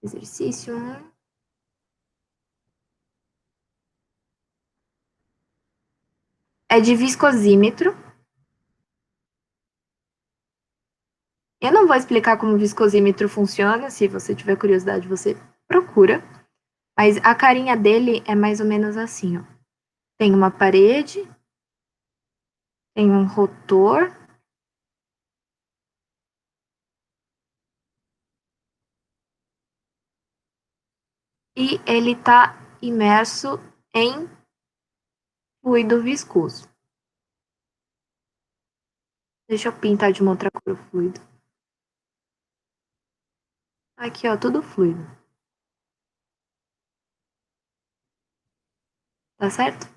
Exercício 1. É de viscosímetro. Eu não vou explicar como o viscosímetro funciona, se você tiver curiosidade, você procura. Mas a carinha dele é mais ou menos assim, ó. Tem uma parede, tem um rotor, e ele está imerso em fluido viscoso. Deixa eu pintar de uma outra cor o fluido. Aqui, ó, tudo fluido. Tá certo?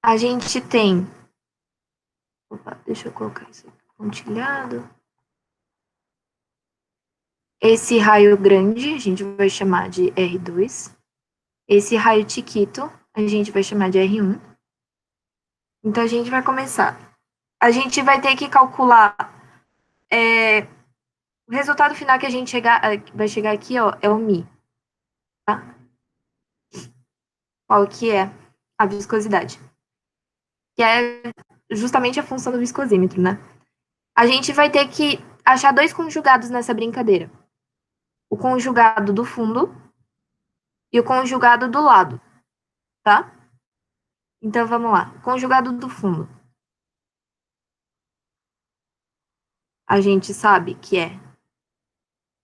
A gente tem. Opa, deixa eu colocar isso aqui pontilhado. Esse raio grande a gente vai chamar de R2. Esse raio chiquito a gente vai chamar de R1. Então a gente vai começar. A gente vai ter que calcular o resultado final que a gente vai chegar aqui, ó, é o mi, tá? Qual que é a viscosidade? Que é justamente a função do viscosímetro, né? A gente vai ter que achar dois conjugados nessa brincadeira. O conjugado do fundo e o conjugado do lado, tá? Então vamos lá. Conjugado do fundo. A gente sabe que é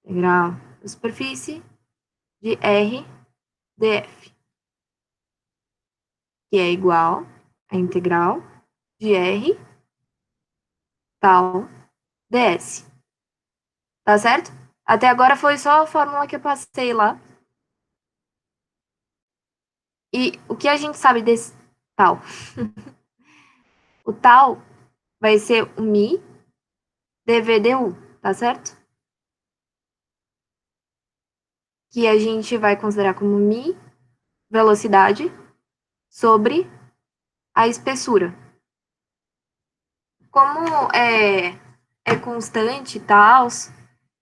integral da superfície de R df, que é igual a integral de R tal ds. Tá certo? Até agora foi só a fórmula que eu passei lá. E o que a gente sabe desse tal? O tal vai ser o mi dv/du, tá certo? Que a gente vai considerar como mi velocidade sobre a espessura. Como é constante e tal,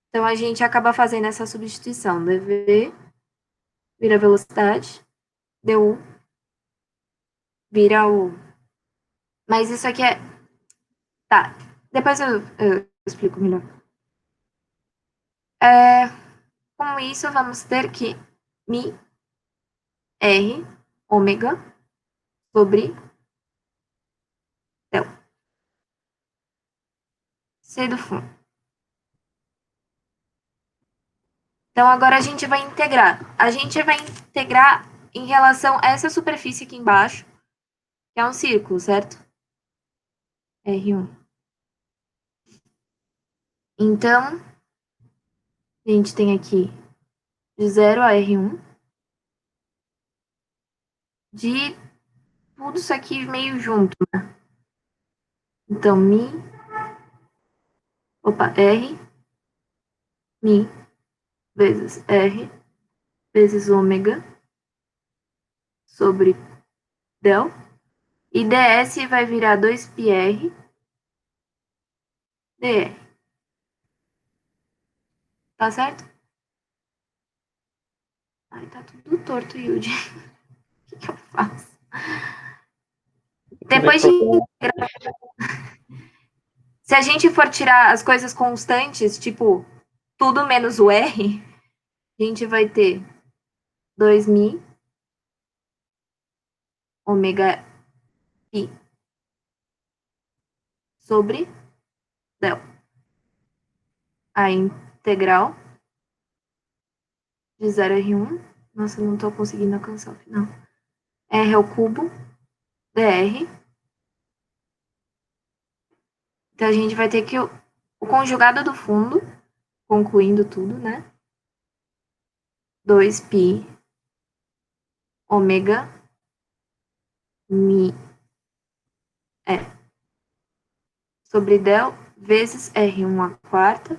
então a gente acaba fazendo essa substituição. dv vira velocidade, du vira o. Mas isso aqui é. Tá, depois eu explico melhor. Com isso, vamos ter que mi r ômega sobre del. C do fundo. Então, agora a gente vai integrar. A gente vai integrar em relação a essa superfície aqui embaixo, que é um círculo, certo? R1. Então, a gente tem aqui de 0 a R1, de tudo isso aqui meio junto, né? Então, R, mi, vezes R, vezes ômega, sobre del, e ds vai virar 2πr dr. Tá certo? Ai, tá tudo torto, Yudi. O que eu faço? Depois de integrar, se a gente for tirar as coisas constantes, tipo, tudo menos o R, a gente vai ter 2mi ômega pi sobre del. A integral de 0 a R1. Nossa, eu não tô conseguindo alcançar o final. R ao cubo dr. Então a gente vai ter que o conjugado do fundo, concluindo tudo, né? 2π ômega mi sobre del vezes R1 a quarta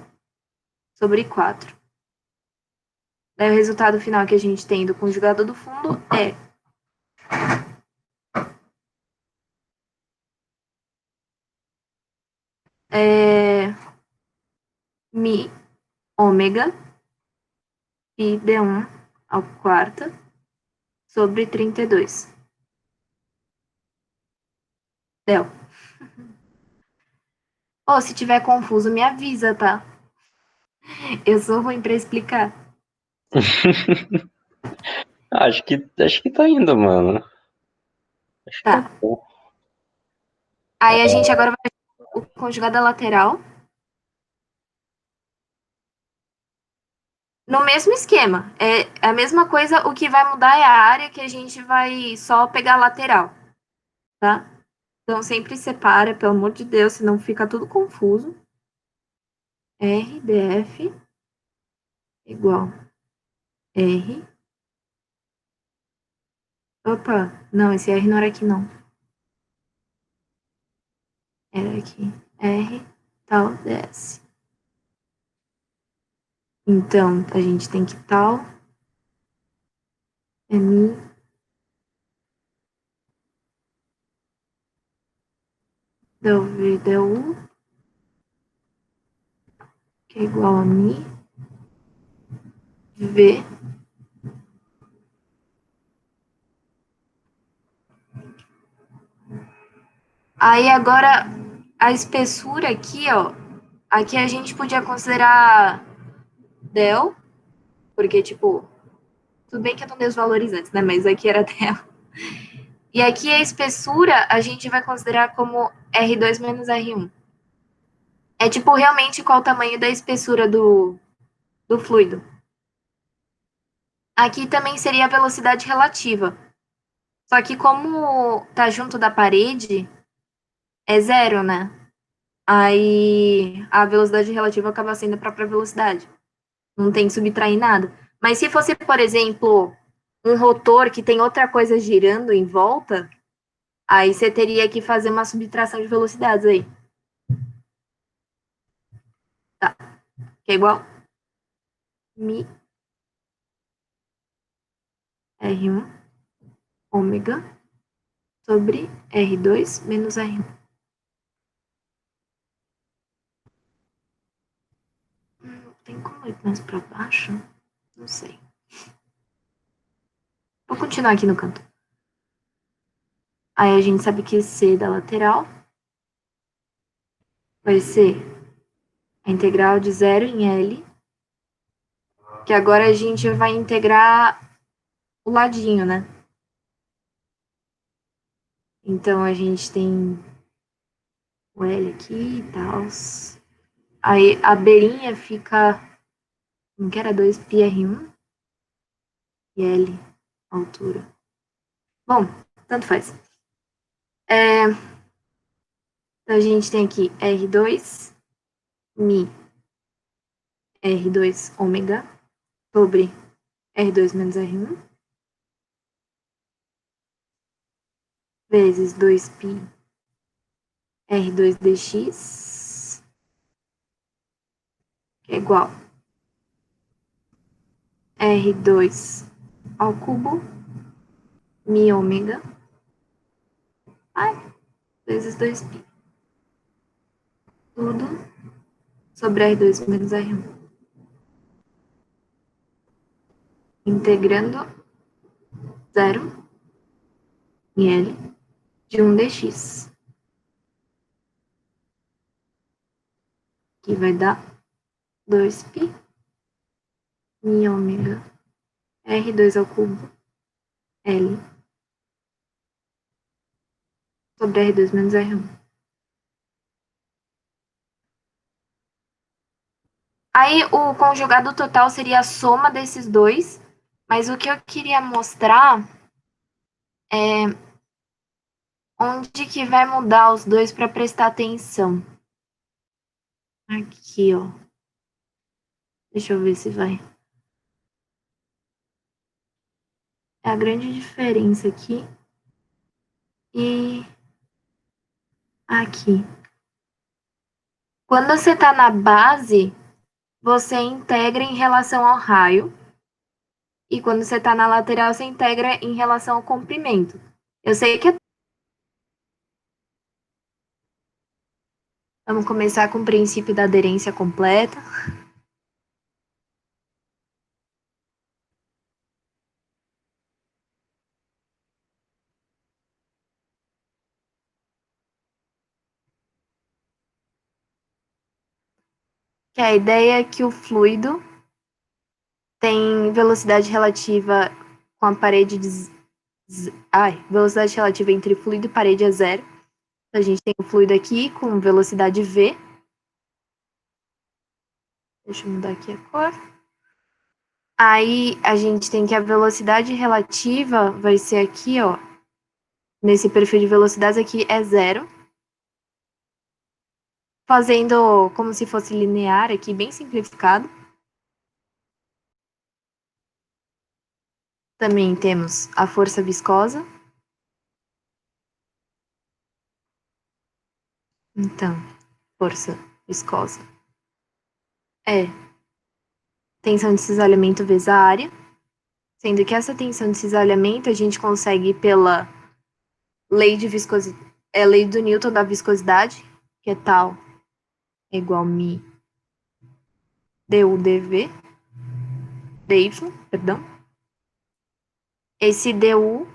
sobre 4. Daí o resultado final que a gente tem do conjugado do fundo é mi ômega pi d1 ao quarta sobre 32. Del. Ou se tiver confuso, me avisa, tá? Eu sou ruim pra explicar. Acho que tá indo, mano. Acho que tá Tá. bom. Aí a gente agora vai o conjugado lateral. No mesmo esquema. É a mesma coisa, o que vai mudar é a área que a gente vai só pegar a lateral, tá? Então sempre separa, pelo amor de Deus, senão fica tudo confuso. RDF igual R. Opa, não, esse R não era aqui, não. Era aqui. R tal DS. Então, a gente tem que tal MI del V del U, que é igual a Mi V. Aí agora a espessura aqui, ó. Aqui a gente podia considerar del, porque, tipo, tudo bem que eu não dei os valores antes, né? Mas aqui era del. E aqui a espessura a gente vai considerar como R2 menos R1. É tipo realmente qual o tamanho da espessura do fluido. Aqui também seria a velocidade relativa. Só que como tá junto da parede, é zero, né? Aí a velocidade relativa acaba sendo a própria velocidade. Não tem que subtrair nada. Mas se fosse, por exemplo, um rotor que tem outra coisa girando em volta, aí você teria que fazer uma subtração de velocidades aí. Tá? Que é igual mi R1 ômega sobre R2 menos R1. Tem como ir mais para baixo? Não sei. Vou continuar aqui no canto. Aí a gente sabe que C da lateral vai ser a integral de zero em L, que agora a gente vai integrar o ladinho, né? Então a gente tem o L aqui e tal. Aí a beirinha fica, não que era 2πr1 e L, altura. Bom, tanto faz. Então a gente tem aqui R2, Mi, R2 ômega, sobre R2 menos R1, vezes 2π R2dx, que é igual R2 ao cubo, mi ômega, ai, vezes 2π. Tudo sobre R2 menos R1. Integrando zero em L de 1 dx, que vai dar 2π mi ômega R2 ao cubo L sobre R2 menos R1. Aí o conjugado total seria a soma desses dois, mas o que eu queria mostrar é onde que vai mudar os dois para prestar atenção. Aqui, ó. Deixa eu ver se vai. É a grande diferença aqui e aqui. Quando você está na base, você integra em relação ao raio. E quando você está na lateral, você integra em relação ao comprimento. Eu sei que vamos começar com o princípio da aderência completa. Que a ideia é que o fluido tem velocidade relativa com a parede de velocidade relativa entre fluido e parede é zero. Então, a gente tem o fluido aqui com velocidade v. Deixa eu mudar aqui a cor. Aí a gente tem que a velocidade relativa vai ser aqui, ó. Nesse perfil de velocidades aqui é zero. Fazendo como se fosse linear aqui, bem simplificado. Também temos a força viscosa. Então, força viscosa é tensão de cisalhamento vezes a área, sendo que essa tensão de cisalhamento a gente consegue pela lei de viscosidade, lei do Newton da viscosidade, que é tal é igual a μ du dv, dy, perdão. Esse du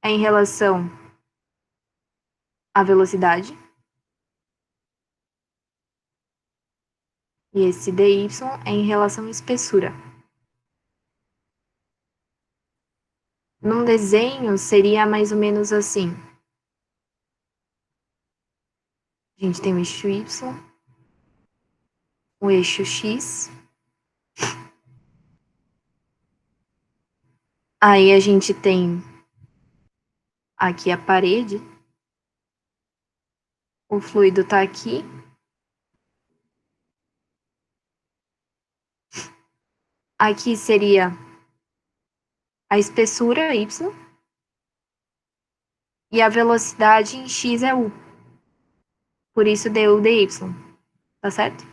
é em relação à velocidade. E esse dy é em relação à espessura. Num desenho, seria mais ou menos assim. A gente tem o eixo y, o eixo x. Aí a gente tem aqui a parede. O fluido está aqui. Aqui seria a espessura y. E a velocidade em x é u. Por isso du dy. Tá certo?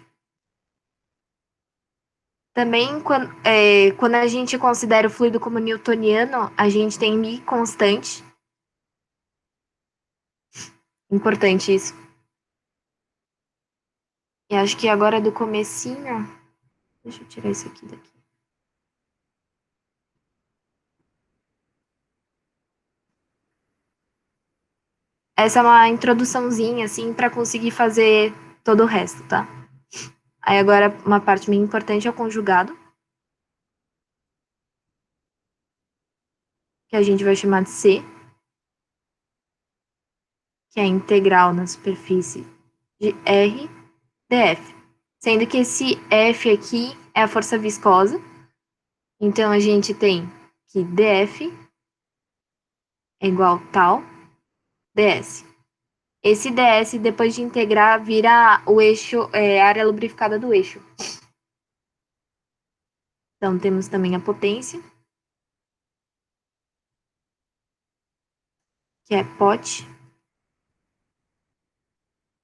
Também, quando a gente considera o fluido como newtoniano, a gente tem μ constante. Importante isso. E acho que agora do comecinho... Deixa eu tirar isso aqui daqui. Essa é uma introduçãozinha, assim, para conseguir fazer todo o resto, tá? Aí agora, uma parte bem importante é o conjugado, que a gente vai chamar de C, que é a integral na superfície de R dF. Sendo que esse F aqui é a força viscosa. Então, a gente tem que dF é igual a tal ds. Esse ds, depois de integrar, vira o eixo, a área lubrificada do eixo. Então, temos também a potência, que é pot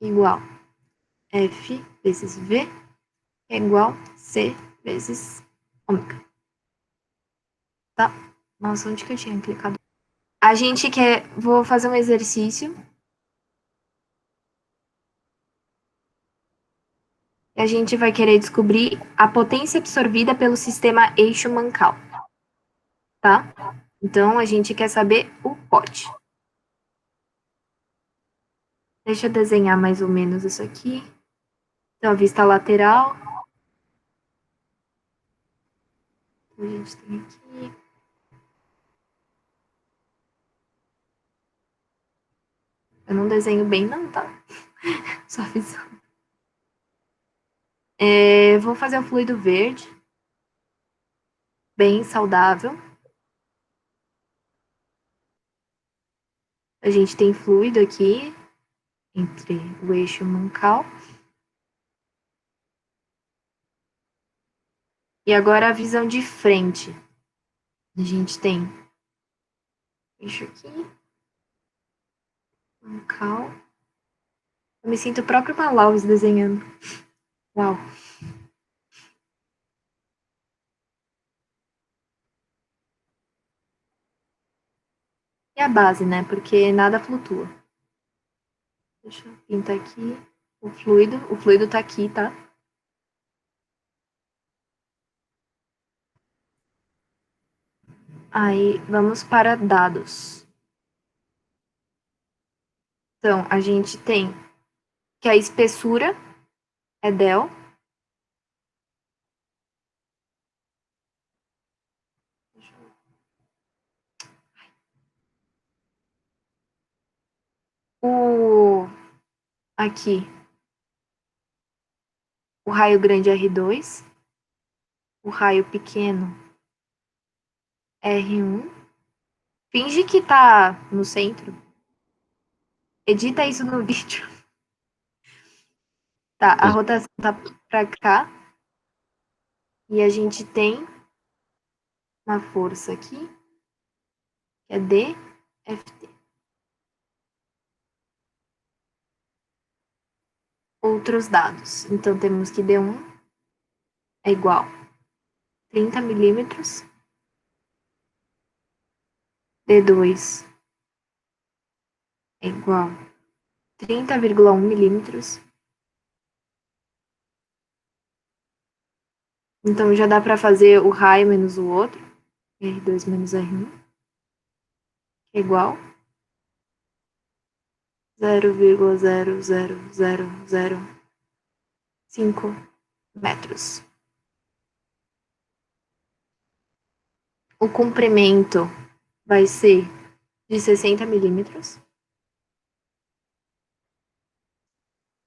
igual F vezes V é igual C vezes ômega. Tá? Nossa, onde que eu tinha clicado? A gente quer... Vou fazer um exercício. E a gente vai querer descobrir a potência absorvida pelo sistema eixo Mancal. Tá? Então, a gente quer saber o pot. Deixa eu desenhar mais ou menos isso aqui. Então, a vista lateral. A gente tem aqui. Eu não desenho bem, não, tá? Só fiz. Vou fazer o fluido verde. Bem saudável. A gente tem fluido aqui entre o eixo Mancal. E agora a visão de frente. A gente tem eixo aqui, Mancal. Eu me sinto o próprio Malaus desenhando. Uau. E a base, né? Porque nada flutua. Deixa eu pintar aqui o fluido. O fluido tá aqui, tá? Aí, vamos para dados. Então, a gente tem que a espessura é del. Aqui, o raio grande R2, o raio pequeno R1. Finge que tá no centro. Edita isso no vídeo. Tá, a rotação tá pra cá. E a gente tem uma força aqui, que é DFT. Outros dados. Então, temos que D1 é igual a 30 milímetros. D2 é igual a 30,1 milímetros. Então, já dá para fazer o raio menos o outro. R2 menos R1 é igual a 0,00005 metros. O comprimento vai ser de 60 milímetros.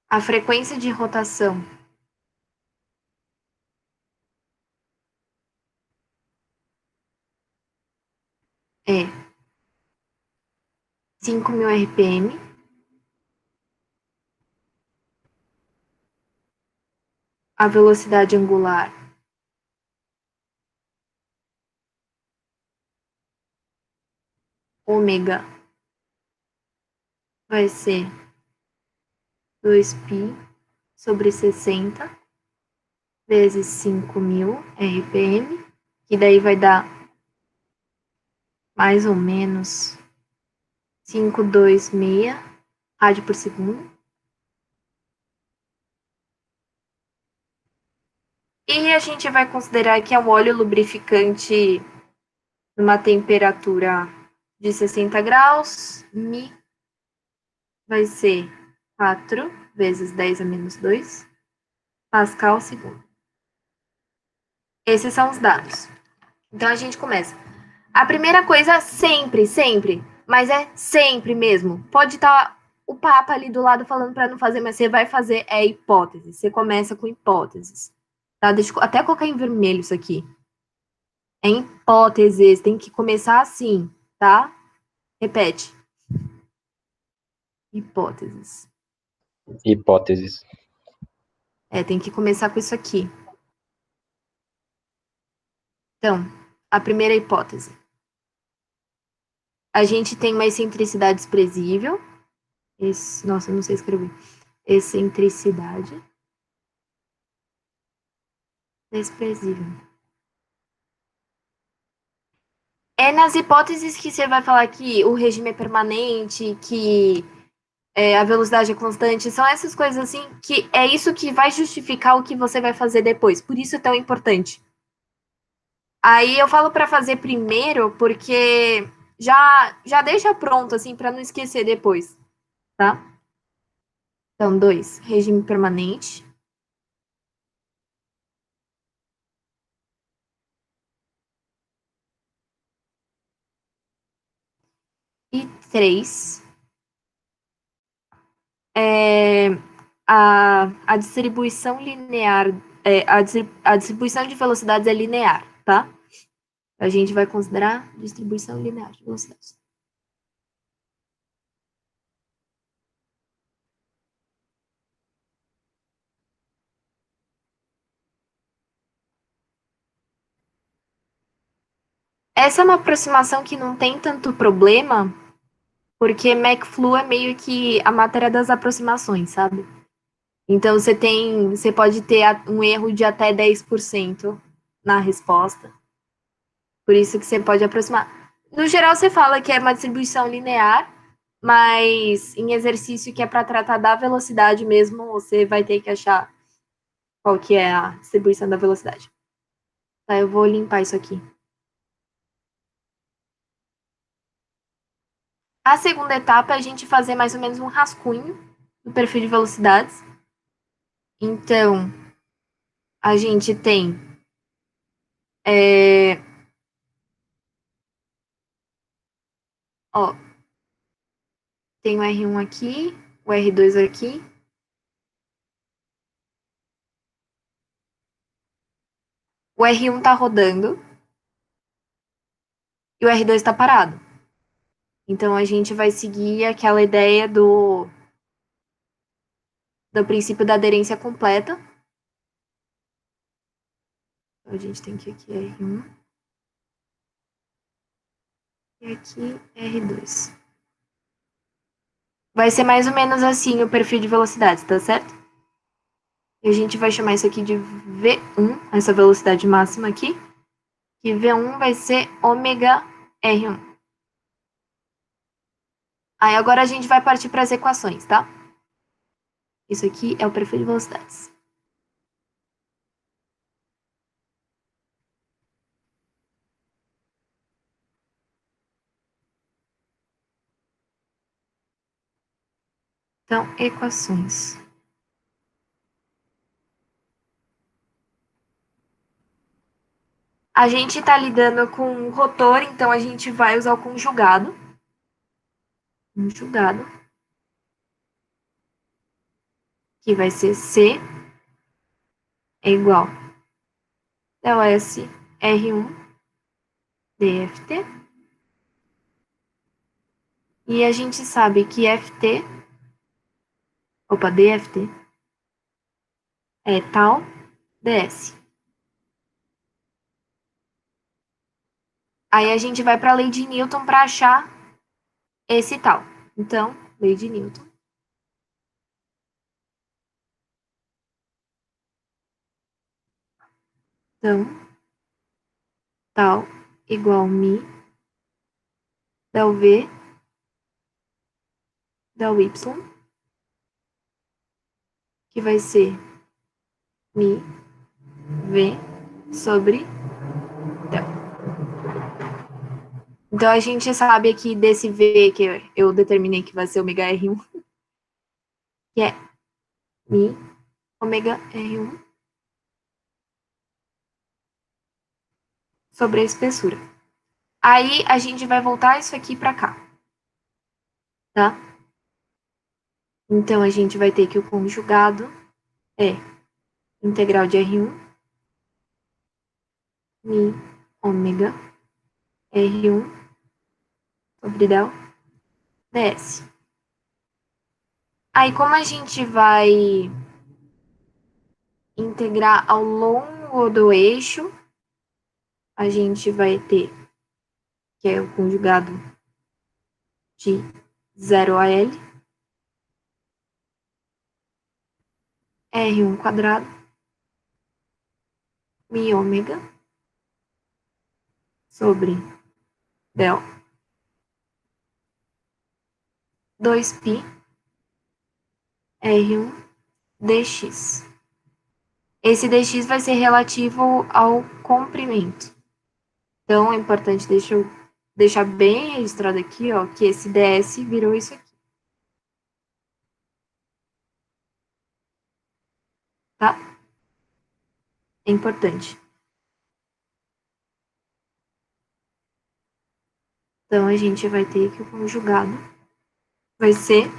A frequência de rotação é 5.000 RPM. A velocidade angular ômega vai ser 2π sobre 60 vezes 5.000 RPM, que daí vai dar mais ou menos 526 rádio por segundo. E a gente vai considerar que é um óleo lubrificante numa temperatura de 60 graus. Mi vai ser 4 vezes 10 a menos 2 Pascal segundo. Esses são os dados. Então a gente começa. A primeira coisa, sempre, mas é sempre mesmo. Pode estar o Papa ali do lado falando para não fazer, mas você vai fazer, é hipótese. Você começa com hipóteses. Tá? Deixa eu até colocar em vermelho isso aqui. É hipóteses, tem que começar assim, tá? Repete. Hipóteses. Hipóteses. Tem que começar com isso aqui. Então, a primeira hipótese. A gente tem uma excentricidade desprezível. Nossa, eu não sei escrever. Excentricidade desprezível. É nas hipóteses que você vai falar que o regime é permanente, que a velocidade é constante, são essas coisas assim que é isso que vai justificar o que você vai fazer depois. Por isso é tão importante. Aí eu falo para fazer primeiro, porque já deixa pronto assim para não esquecer depois, tá? Então, 2, regime permanente. E 3, a distribuição linear, a distribuição de velocidades é linear, tá? A gente vai considerar distribuição linear de velocidades. Essa é uma aproximação que não tem tanto problema, porque McFlu é meio que a matéria das aproximações, sabe? Então você pode ter um erro de até 10% na resposta. Por isso que você pode aproximar. No geral, você fala que é uma distribuição linear, mas em exercício que é para tratar da velocidade mesmo, você vai ter que achar qual que é a distribuição da velocidade. Tá, eu vou limpar isso aqui. A segunda etapa é a gente fazer mais ou menos um rascunho do perfil de velocidades. Então, a gente tem ó, tem o R1 aqui, o R2 aqui. O R1 tá rodando e o R2 tá parado. Então a gente vai seguir aquela ideia do princípio da aderência completa. Então, a gente tem que aqui R1 e aqui R2. Vai ser mais ou menos assim o perfil de velocidades, tá certo? E a gente vai chamar isso aqui de V1, essa velocidade máxima aqui. Que V1 vai ser ômega R1. Aí agora a gente vai partir para as equações, tá? Isso aqui é o perfil de velocidades. Então, equações. A gente está lidando com o rotor, então a gente vai usar o conjugado. Conjugado. Que vai ser C é igual del S R1 dft. E a gente sabe que dft é tal ds. Aí a gente vai para a lei de Newton para achar esse tal. Então, lei de Newton. Então, tal igual mi del v del y, que vai ser mi v sobre del. Então, a gente sabe aqui desse v que eu determinei que vai ser ômega R1, que é mi ômega R1 sobre a espessura. Aí, a gente vai voltar isso aqui para cá, tá? Então, a gente vai ter que o conjugado é integral de R1 mi ômega R1 sobre del ds. Aí, como a gente vai integrar ao longo do eixo, a gente vai ter, que é o conjugado de 0 a L, R1 quadrado, mi ômega, sobre del, 2π, R1 dx. Esse dx vai ser relativo ao comprimento. Então, é importante deixar bem registrado aqui, ó, que esse ds virou isso aqui. Tá? É importante. Então, a gente vai ter que o conjugado vai ser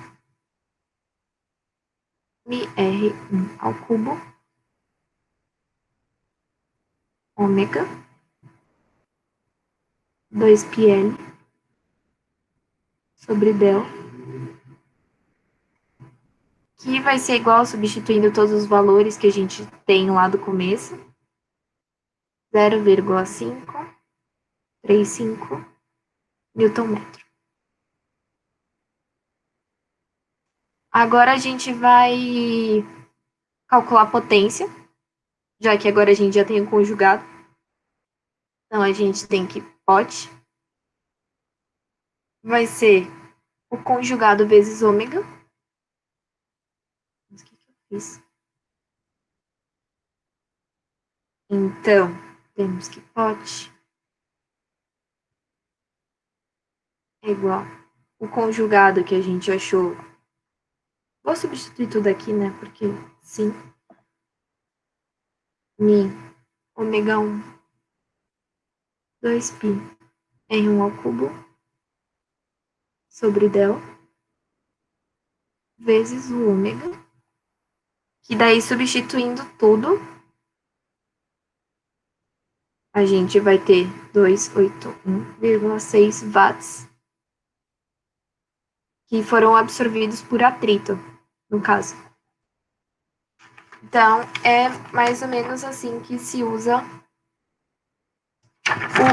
mi R1 ao cubo, ômega, 2πl sobre del, que vai ser igual, substituindo todos os valores que a gente tem lá do começo, 0,535 Newton-metro. Agora a gente vai calcular a potência, já que agora a gente já tem o conjugado. Então, a gente tem que pot vai ser o conjugado vezes ômega. Mas o que eu fiz? Então, temos que pot é igual o conjugado que a gente achou. Vou substituir tudo aqui, né? Porque sim. Mi ômega 1 2π R1 ao cubo sobre del vezes o ômega, que daí substituindo tudo, a gente vai ter 281,6 watts que foram absorvidos por atrito, no caso. Então, é mais ou menos assim que se usa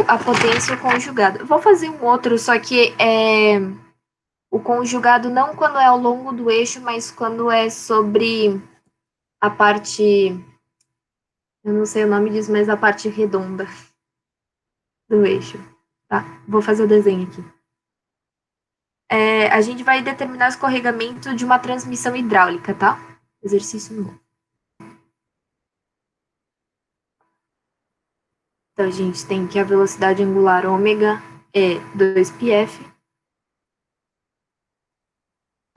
a potência conjugada. Vou fazer um outro, só que é o conjugado não quando é ao longo do eixo, mas quando é sobre a parte, eu não sei o nome disso, mas a parte redonda do eixo, tá? Vou fazer o desenho aqui. A gente vai determinar o escorregamento de uma transmissão hidráulica, tá? Exercício 1. Então, a gente tem que a velocidade angular ômega é 2πf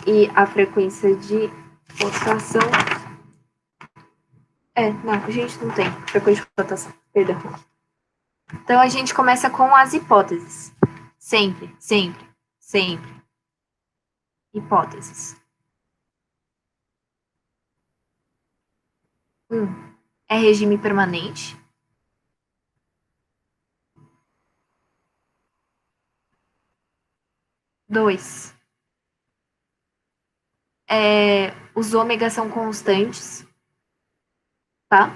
e a frequência de rotação não, a gente não tem frequência de rotação, perdão. Então, a gente começa com as hipóteses. Sempre, sempre, sempre. Hipóteses. 1. É regime permanente. 2. Os ômegas são constantes, tá?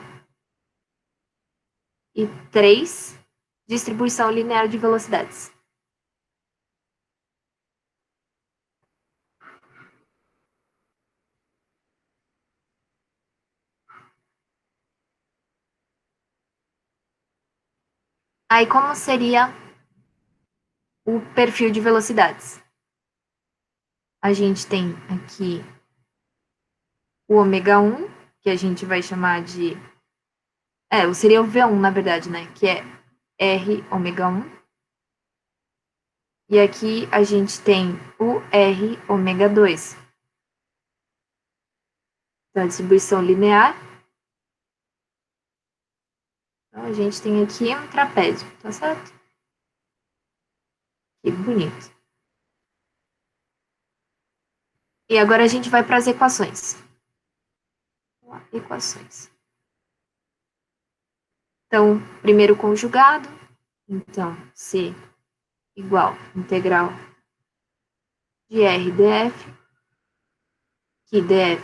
E 3. Distribuição linear de velocidades. Aí, como seria o perfil de velocidades? A gente tem aqui o ômega 1, que a gente vai chamar de... seria o V1, na verdade, né? Que é R ômega 1. E aqui a gente tem o R ômega 2. Então, a distribuição linear. Então, a gente tem aqui um trapézio, tá certo? Que bonito. E agora a gente vai para as equações. Equações. Então, primeiro conjugado. Então, C igual integral de R df, que df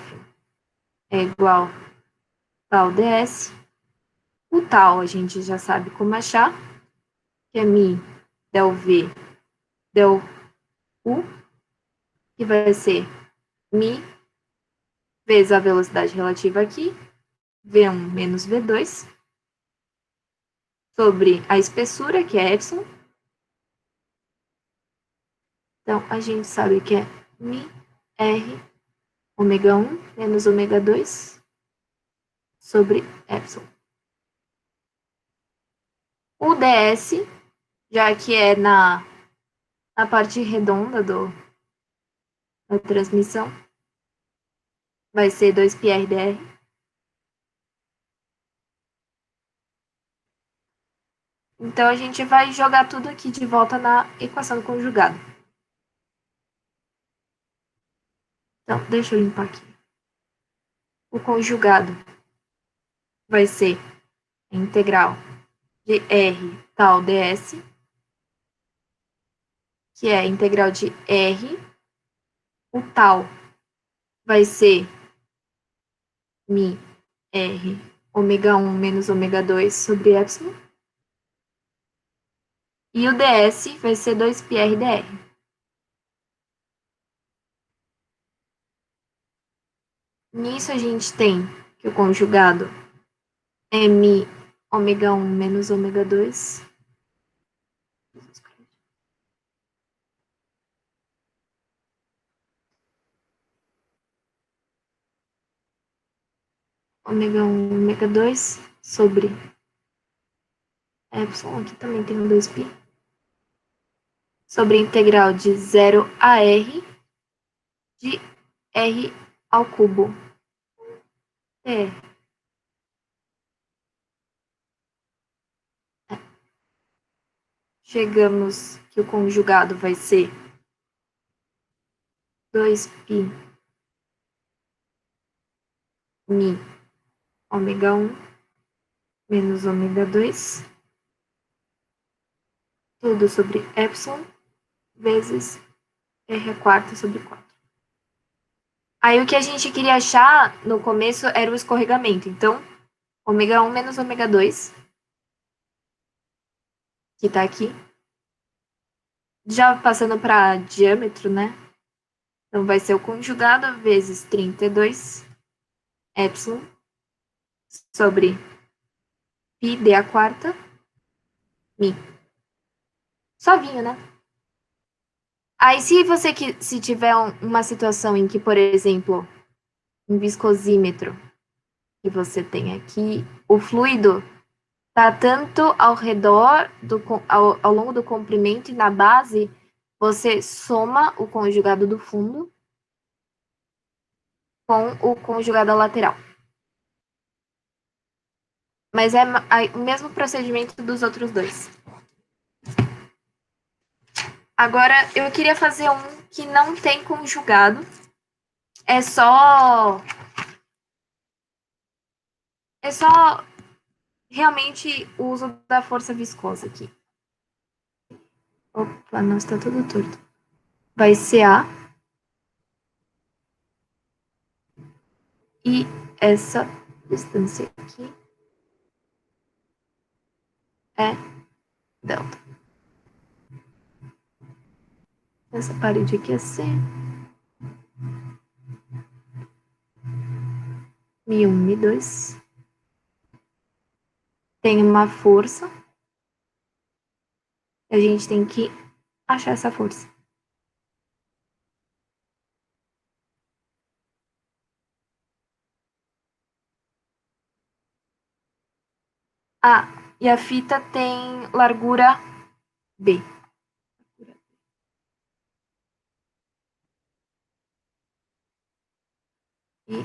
é igual tal ds. O tal a gente já sabe como achar, que é mi del v del u, que vai ser mi vezes a velocidade relativa aqui, v1 menos v2, sobre a espessura, que é epsilon. Então, a gente sabe que é mi r ômega 1 menos ômega 2 sobre epsilon. O ds, já que é na parte redonda da transmissão, vai ser 2πr/dr. Então, a gente vai jogar tudo aqui de volta na equação conjugada. Então, deixa eu limpar aqui. O conjugado vai ser a integral de R tal ds, que é a integral de R. O tal vai ser mi R ômega 1 menos ômega 2 sobre epsilon. E o ds vai ser 2πr/dr. Nisso a gente tem que o conjugado é mi ômega 1 menos ômega 2. Ômega 1, ômega 2 sobre epsilon, aqui também tem um 2π, sobre a integral de 0 a r de r ao cubo. Chegamos que o conjugado vai ser 2π Mi ômega 1 menos ômega 2, tudo sobre epsilon, vezes R² sobre 4. Aí o que a gente queria achar no começo era o escorregamento. Então, ômega 1 menos ômega 2, que tá aqui. Já passando para diâmetro, né? Então, vai ser o conjugado vezes 32 epsilon sobre π d² mi. Suavinho, né? Aí, se tiver uma situação em que, por exemplo, um viscosímetro que você tem aqui, o fluido tá tanto ao redor, ao longo do comprimento e na base, você soma o conjugado do fundo com o conjugado lateral. Mas é o mesmo procedimento dos outros dois. Agora, eu queria fazer um que não tem conjugado. É só realmente o uso da força viscosa aqui. Opa, não, está tudo torto. Vai ser A. E essa distância aqui é delta. Essa parede aqui é C. Mi1, Mi2. Tem uma força. A gente tem que achar essa força. Ah, e a fita tem largura B. E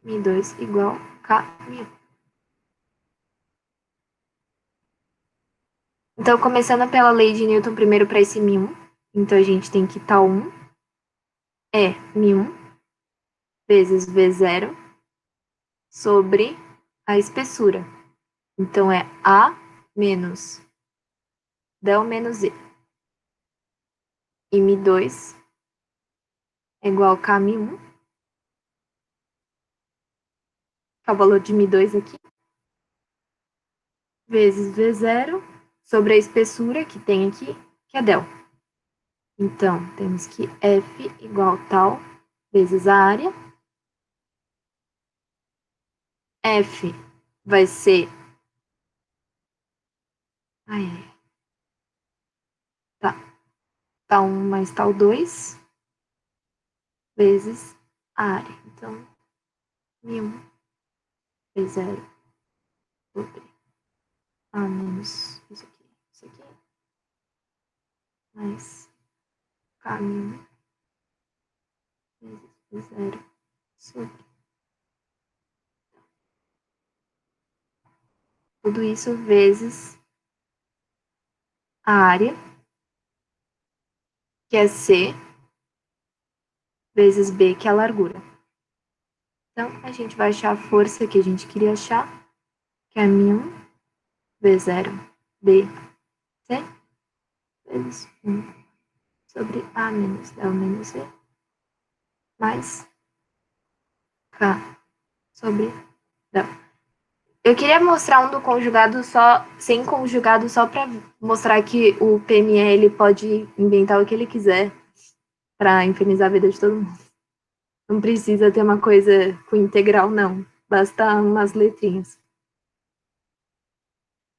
Mi2 igual K1. Então, começando pela lei de Newton primeiro para esse Mi1. Então, a gente tem que tal 1 é Mi1 vezes V0 sobre a espessura. Então, é A menos del menos E. E Mi2 é igual a K1, que é o valor de Mi2 aqui, vezes V0 sobre a espessura que tem aqui, que é del. Então, temos que F igual tal vezes a área. F vai ser... Ai, ai. Tá. Tal 1 mais tal 2 vezes a área. Então, Mi1 V0 sobre A menos isso aqui, mais K1 vezes V0 sobre tudo isso vezes a área, que é C, vezes B, que é a largura. Então, a gente vai achar a força que a gente queria achar, que é μ1 V0 B, C, vezes 1 sobre A menos del menos E, mais K sobre del. Eu queria mostrar um do conjugado só, sem conjugado, só para mostrar que o PML pode inventar o que ele quiser para infernizar a vida de todo mundo. Não precisa ter uma coisa com integral, não. Basta umas letrinhas.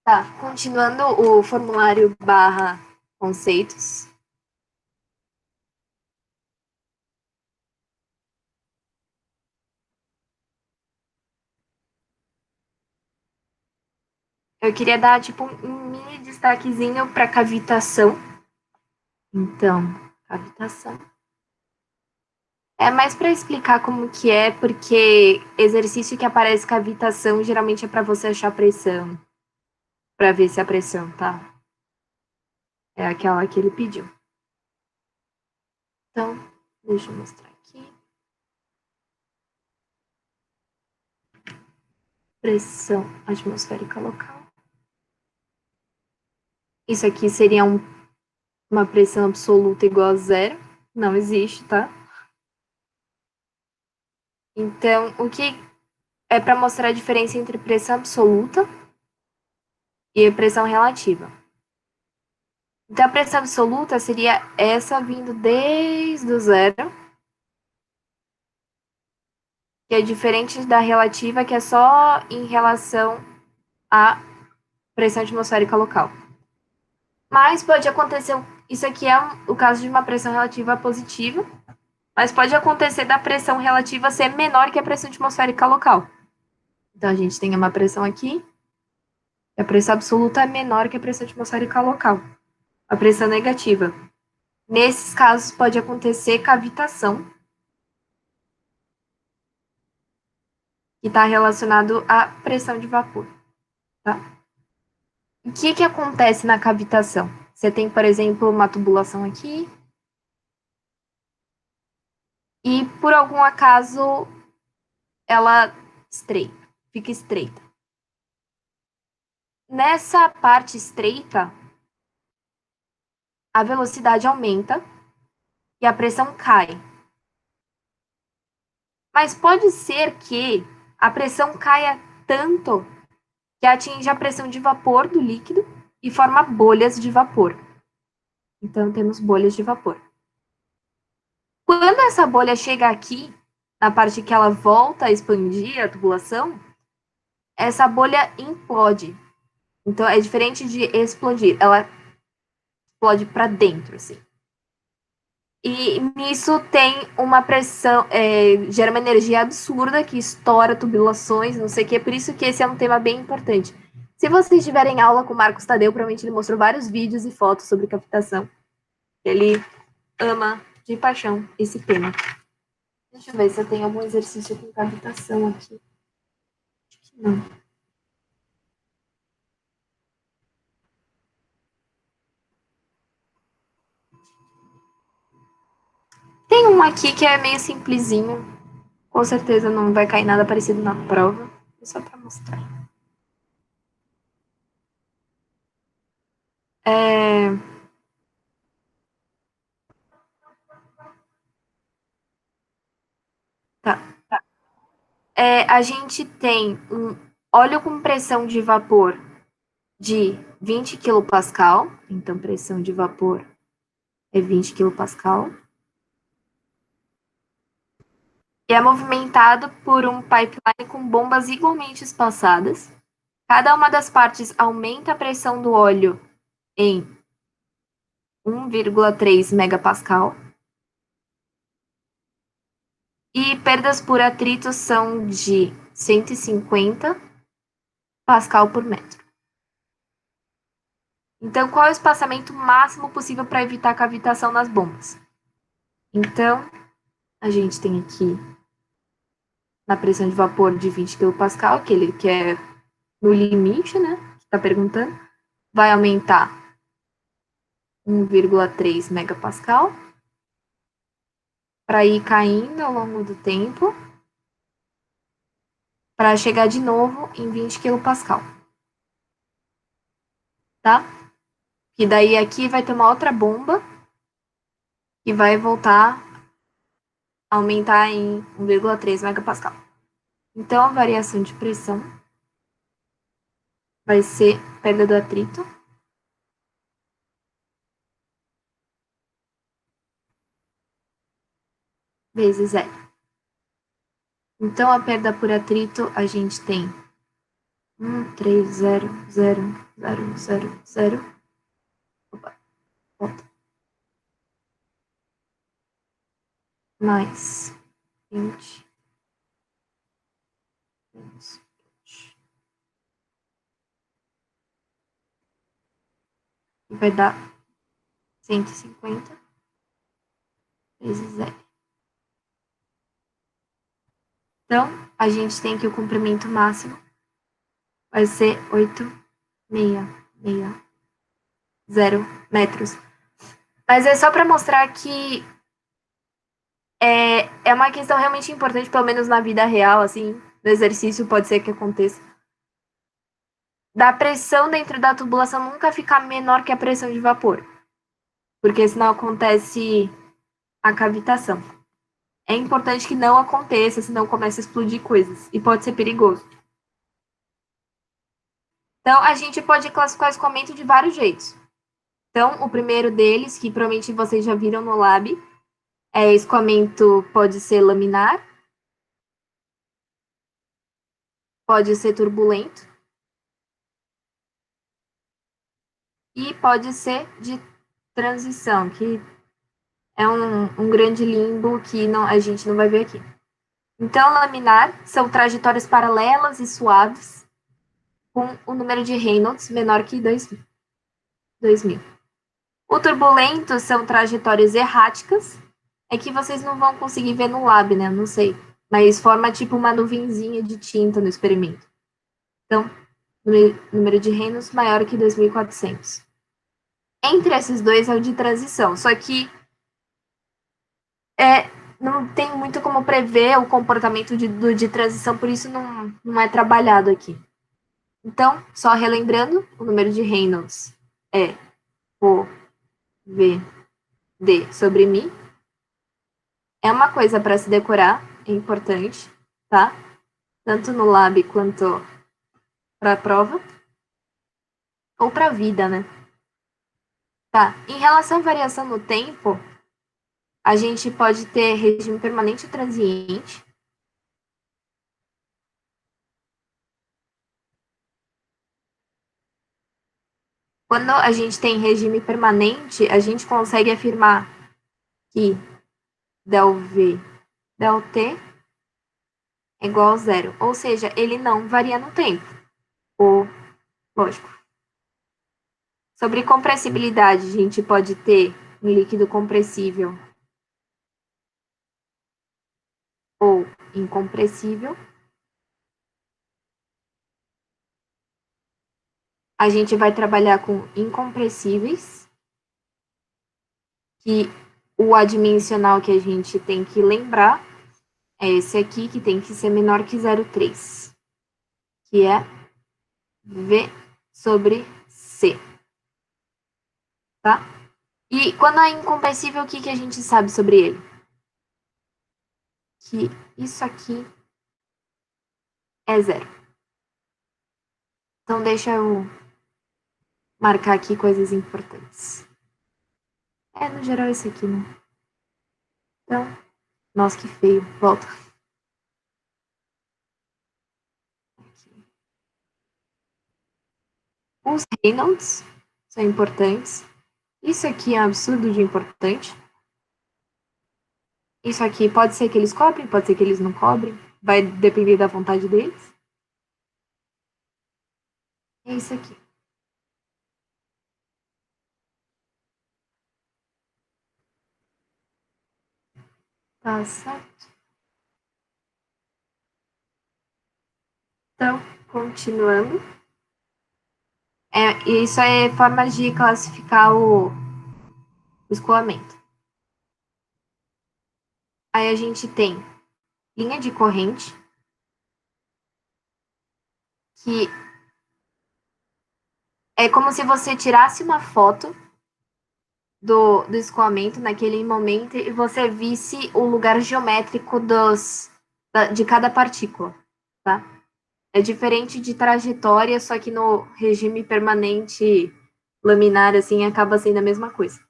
Tá, continuando o formulário barra conceitos. Eu queria dar, tipo, um mini destaquezinho para cavitação. Então, cavitação. É mais para explicar como que é, porque exercício que aparece cavitação geralmente é para você achar pressão, para ver se a pressão tá. É aquela que ele pediu. Então, deixa eu mostrar aqui. pressão atmosférica local. Isso aqui seria uma pressão absoluta igual a zero. Não existe, tá? Então, o que é para mostrar a diferença entre pressão absoluta e pressão relativa. Então, a pressão absoluta seria essa vindo desde o zero, que é diferente da relativa, que é só em relação à pressão atmosférica local. Mas pode acontecer, isso aqui é o caso de uma pressão relativa positiva, mas pode acontecer da pressão relativa ser menor que a pressão atmosférica local. Então, a gente tem uma pressão aqui, e a pressão absoluta é menor que a pressão atmosférica local. A pressão negativa. Nesses casos, pode acontecer cavitação, que está relacionado à pressão de vapor. Tá? O que acontece na cavitação? Você tem, por exemplo, uma tubulação aqui, e por algum acaso ela fica estreita. Nessa parte estreita, a velocidade aumenta e a pressão cai. Mas pode ser que a pressão caia tanto que atinja a pressão de vapor do líquido e forma bolhas de vapor. Então, temos bolhas de vapor. Quando essa bolha chega aqui, na parte que ela volta a expandir a tubulação, essa bolha implode. Então, é diferente de explodir. Ela explode para dentro, assim. E nisso tem uma pressão, gera uma energia absurda que estoura tubulações, não sei o que. Por isso que esse é um tema bem importante. Se vocês tiverem aula com o Marcos Tadeu, provavelmente ele mostrou vários vídeos e fotos sobre captação. Ele ama de paixão esse tema. Deixa eu ver se eu tenho algum exercício com cavitação aqui. Acho que não. Tem um aqui que é meio simplesinho. Com certeza não vai cair nada parecido na prova. É só para mostrar. Tá. A gente tem um óleo com pressão de vapor de 20 kPa. Então, pressão de vapor é 20 kPa. E é movimentado por um pipeline com bombas igualmente espaçadas. Cada uma das partes aumenta a pressão do óleo em 1,3 megapascal. E perdas por atrito são de 150 pascal por metro. Então, qual é o espaçamento máximo possível para evitar a cavitação nas bombas? Então, a gente tem aqui na pressão de vapor de 20 kPa, aquele que é no limite, né? Que está perguntando, vai aumentar 1,3 megapascal para ir caindo ao longo do tempo, para chegar de novo em 20 kPa. Tá? E daí aqui vai ter uma outra bomba que vai voltar a aumentar em 1,3 megapascal. Então, a variação de pressão vai ser perda do atrito vezes L. Então, a perda por atrito, a gente tem 1,30000. Opa, volta. Mais 20 menos 20. E vai dar 150 vezes L. Então, a gente tem que o comprimento máximo vai ser 8,660 metros. Mas é só para mostrar que é uma questão realmente importante, pelo menos na vida real, assim, no exercício pode ser que aconteça. da pressão dentro da tubulação nunca ficar menor que a pressão de vapor, porque senão acontece a cavitação. É importante que não aconteça, senão começa a explodir coisas e pode ser perigoso. Então, a gente pode classificar o escoamento de vários jeitos. Então, o primeiro deles, que provavelmente vocês já viram no lab, é escoamento pode ser laminar, pode ser turbulento e pode ser de transição, que é um grande limbo que não, a gente não vai ver aqui. Então, laminar são trajetórias paralelas e suaves, com o número de Reynolds menor que 2000. O turbulento são trajetórias erráticas, é que vocês não vão conseguir ver no lab, né? Não sei. Mas forma tipo uma nuvenzinha de tinta no experimento. Então, número de Reynolds maior que 2.400. Entre esses dois é o de transição, só que não tem muito como prever o comportamento de transição, por isso não é trabalhado aqui. Então, só relembrando, o número de Reynolds é o VD sobre μ. É uma coisa para se decorar, é importante, tá? Tanto no lab quanto para a prova. Ou para a vida, né? Tá. Em relação à variação no tempo, a gente pode ter regime permanente e transiente. Quando a gente tem regime permanente, a gente consegue afirmar que del V, del T é igual a zero. Ou seja, ele não varia no tempo. Ou, lógico. Sobre compressibilidade, a gente pode ter um líquido compressível ou incompressível. A gente vai trabalhar com incompressíveis, que o adimensional que a gente tem que lembrar é esse aqui, que tem que ser menor que 0,3, que é V sobre C, tá? E quando é incompressível, o que, que a gente sabe sobre ele? Que isso aqui é zero. Então, deixa eu marcar aqui coisas importantes. No geral, esse aqui, né? Então, nossa, que feio. Volta. Aqui. Os Reynolds são importantes. Isso aqui é um absurdo de importante. Isso aqui pode ser que eles cobrem, pode ser que eles não cobrem. Vai depender da vontade deles. É isso aqui. Tá certo? Então, continuando. Isso é formas de classificar o escoamento. Aí a gente tem linha de corrente, que é como se você tirasse uma foto do escoamento naquele momento e você visse o lugar geométrico de cada partícula, tá? É diferente de trajetória, só que no regime permanente laminar, assim, acaba sendo a mesma coisa.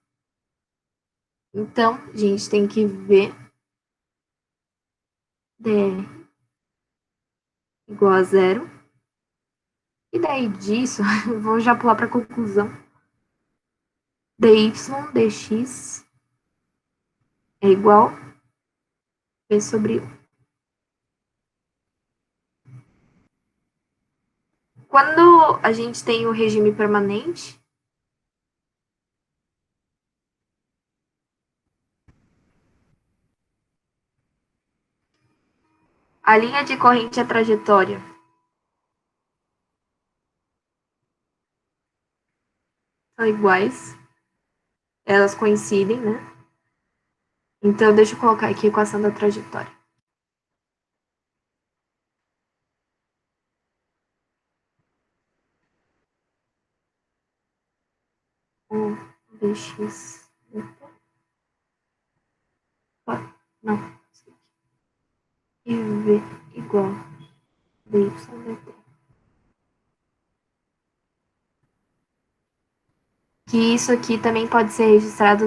Então, a gente tem que ver D igual a zero. E daí disso, vou já pular para a conclusão. dy dx é igual a v sobre 1. Quando a gente tem o regime permanente, a linha de corrente e a trajetória são iguais, elas coincidem, né? Então, deixa eu colocar aqui a equação da trajetória. dx. Não. E v igual dy dt. Que isso aqui também pode ser registrado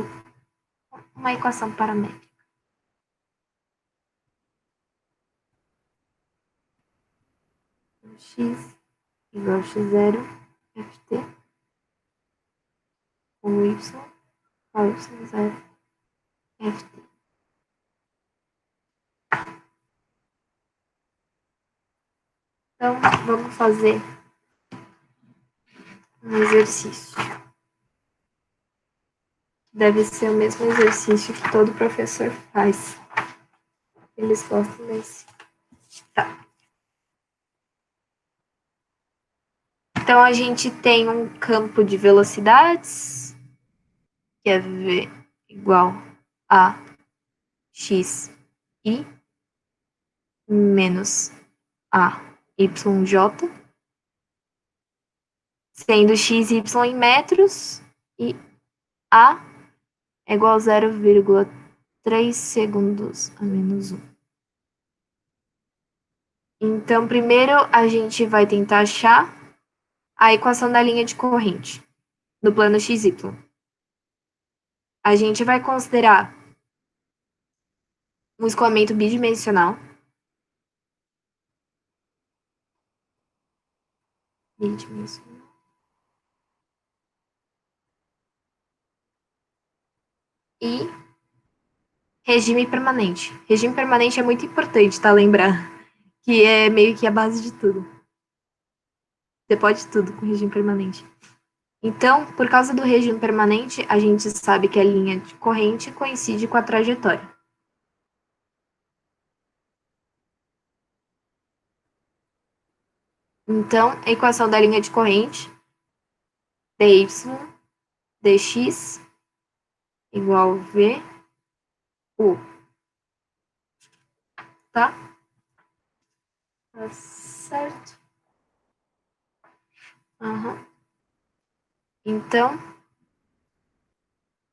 uma equação paramétrica. X igual a x0 ft ou y igual a y0 ft. Então, vamos fazer um exercício. Deve ser o mesmo exercício que todo professor faz. Eles gostam desse. Tá. Então, a gente tem um campo de velocidades, que é V igual a x i menos a yj, sendo x e y em metros e a é igual a 0,3 segundos a menos 1. Então, primeiro a gente vai tentar achar a equação da linha de corrente do plano XY. A gente vai considerar um escoamento bidimensional. E regime permanente. Regime permanente é muito importante, tá? Lembrar que é meio que a base de tudo. Você pode tudo com regime permanente. Então, por causa do regime permanente, a gente sabe que a linha de corrente coincide com a trajetória. Então, a equação da linha de corrente, dy dx igual v u. Tá? Tá certo. Uhum. Então,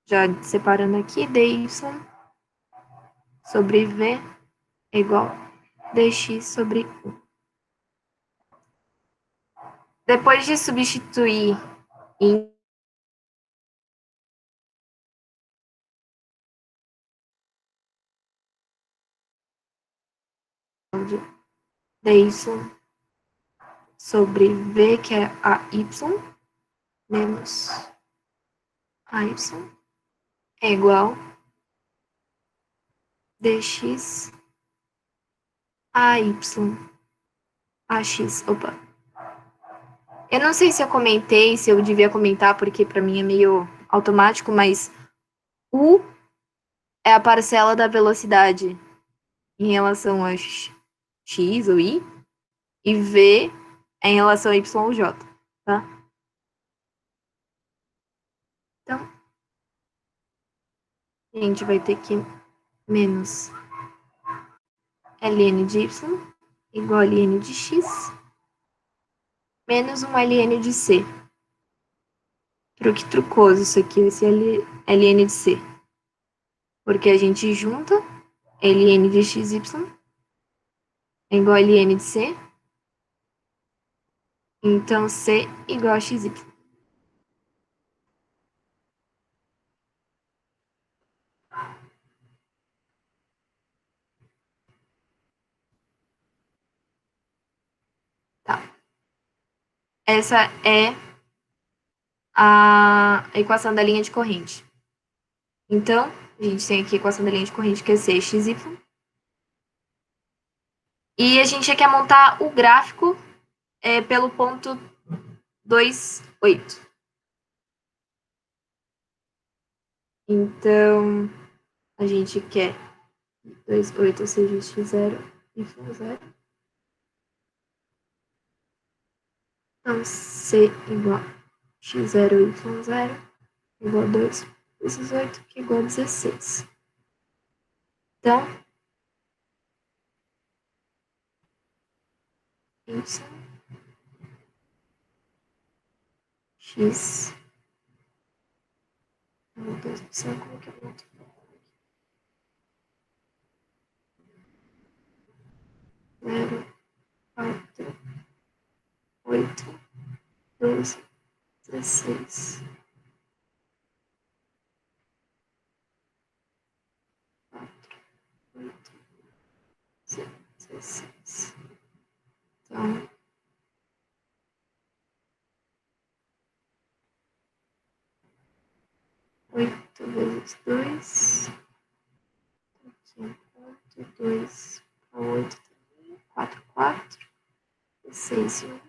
já separando aqui, dy sobre v é igual a dx sobre u. Depois de substituir em dy sobre v, que é a y, menos a y, é igual a dx a y ax. Opa. Eu não sei se eu comentei, se eu devia comentar, porque para mim é meio automático, mas u é a parcela da velocidade em relação a x ou y, e v é em relação a y ou j, tá? Então, a gente vai ter que menos ln de y igual a ln de x menos um ln de c. Truque trucoso isso aqui, esse ln de c. Porque a gente junta ln de xy é igual a ln de c. Então, c igual a xy. Tá. Essa é a equação da linha de corrente. Então, a gente tem aqui a equação da linha de corrente, que é cxy. E a gente quer montar o gráfico pelo ponto 2, 8. Então, a gente quer 2, 8, ou seja, x0, y0. Então, c igual a x0, y0, igual a 2 vezes 8, que é igual a 16. Então, y, x Deus do céu, como que eu boto? 0, 4, 8, 12, 16. 4, 8, 16. Então, 8 vezes 2. Aqui, 8, 2, 8 também. 4, 4. 6, 1.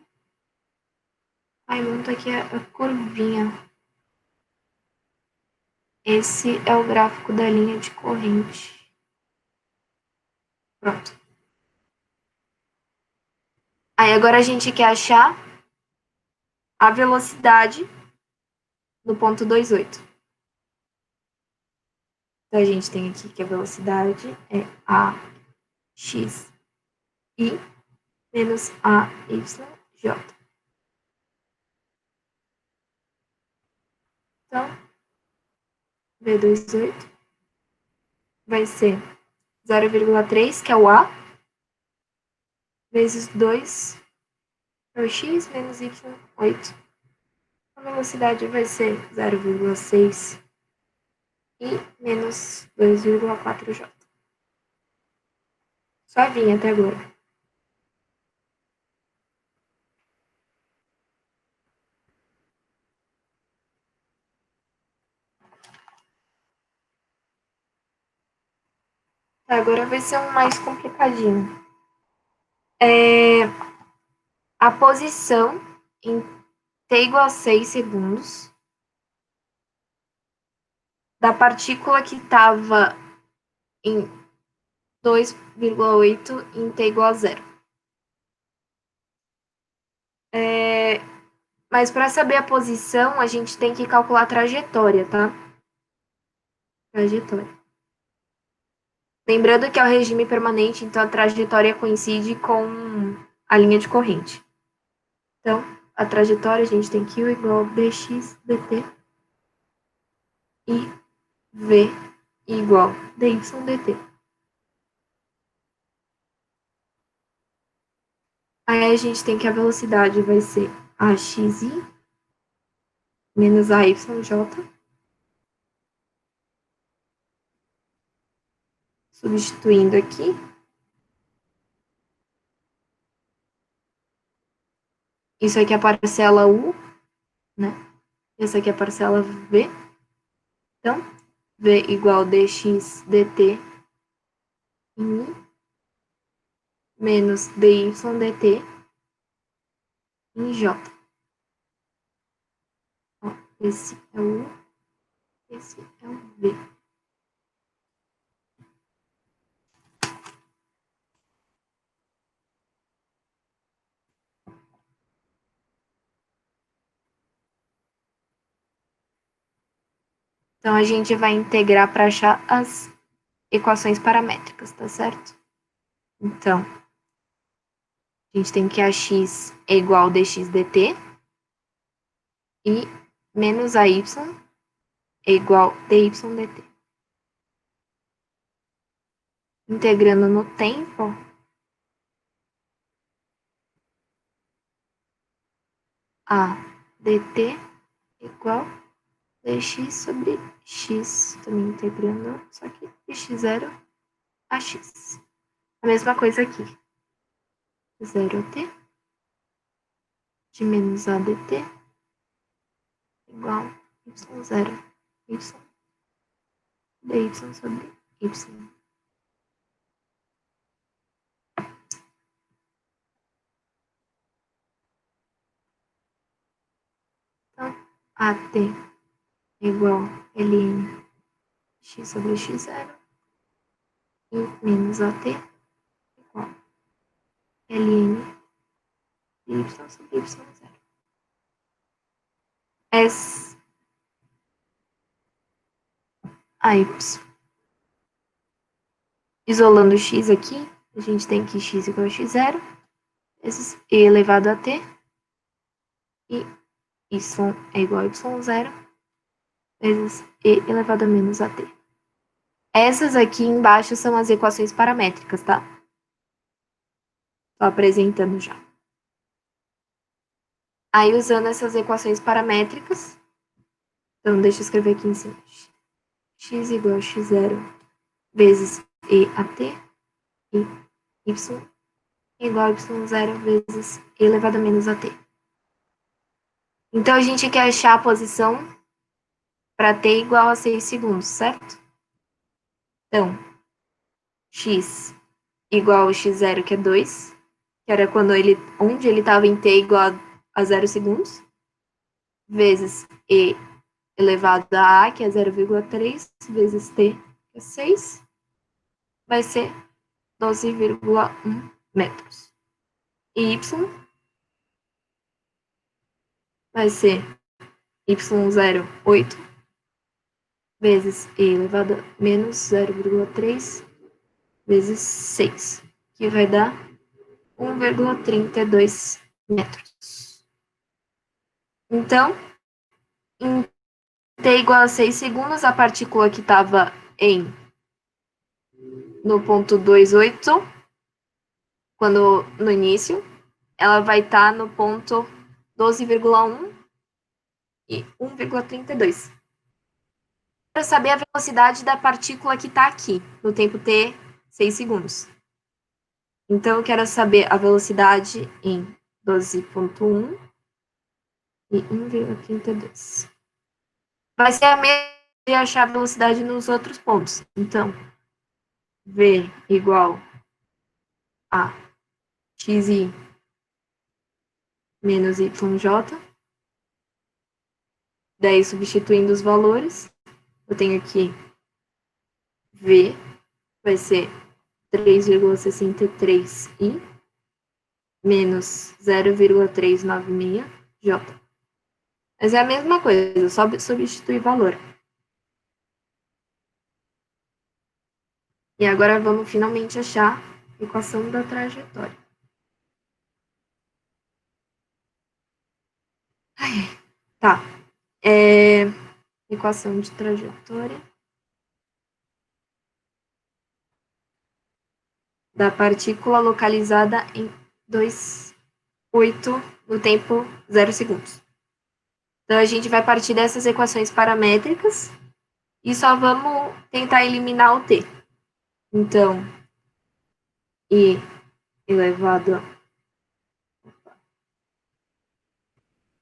Ai, monta aqui a curvinha. Esse é o gráfico da linha de corrente. Pronto. Aí agora a gente quer achar a velocidade no ponto 28. Então a gente tem aqui que a velocidade é AX I menos AYJ. Então, V28 vai ser 0,3, que é o A, vezes 2, é o X, menos Y8. A velocidade vai ser 0,6 I menos 2,4J. Suavinho até agora. Agora vai ser um mais complicadinho. A posição em t igual a 6 segundos da partícula que estava em 2,8 em t igual a 0. Mas para saber a posição, a gente tem que calcular a trajetória, tá? Trajetória. Lembrando que é o regime permanente, então a trajetória coincide com a linha de corrente. Então, a trajetória a gente tem Q igual a dx dt e V igual a dy dt. Aí a gente tem que a velocidade vai ser axi menos ayj. Substituindo aqui. Isso aqui é a parcela U, né? Essa aqui é a parcela V. Então, V igual a dx dt em I menos dy dt em J. Ó, esse é o U, esse é o V. Então, a gente vai integrar para achar as equações paramétricas, tá certo? Então, a gente tem que AX é igual a dx dt e menos AY é igual a dy dt. Integrando no tempo, a dt igual a dx sobre x, também integrando, só que x0 a x. A mesma coisa aqui. 0t de menos a dt igual a y0 y dy sobre y. Então, at igual a ln x sobre x0 e menos at igual a ln y sobre y0. S a y. Isolando x aqui, a gente tem que x igual a x0, vezes e elevado a t, e y é igual a y0, vezes E elevado a menos AT. Essas aqui embaixo são as equações paramétricas, tá? Tô apresentando já. Aí, usando essas equações paramétricas, então, deixa eu escrever aqui em cima. X igual a x0 vezes EAT e y igual a y0 vezes E elevado a menos AT. Então, a gente quer achar a posição para t igual a 6 segundos, certo? Então, x igual a x0, que é 2, que era onde ele estava em t igual a 0 segundos, vezes E elevado a que é 0,3, vezes t, que é 6, vai ser 12,1 metros. E y vai ser y0, 8, vezes E elevado a menos 0,3, vezes 6, que vai dar 1,32 metros. Então, em t igual a 6 segundos, a partícula que estava no ponto 28, no início, ela vai estar no ponto 12,1 e 1,32. Para saber a velocidade da partícula que está aqui, no tempo t, 6 segundos. Então, eu quero saber a velocidade em 12,1 e 1,32. Vai ser a mesma de achar a velocidade nos outros pontos. Então, V igual a xi menos yj. Daí, substituindo os valores, eu tenho aqui V vai ser 3,63i menos 0,396j. Mas é a mesma coisa, só substituir valor. E agora vamos finalmente achar a equação da trajetória. Tá. Equação de trajetória da partícula localizada em 2,8 no tempo 0 segundos. Então, a gente vai partir dessas equações paramétricas e só vamos tentar eliminar o t. Então, I elevado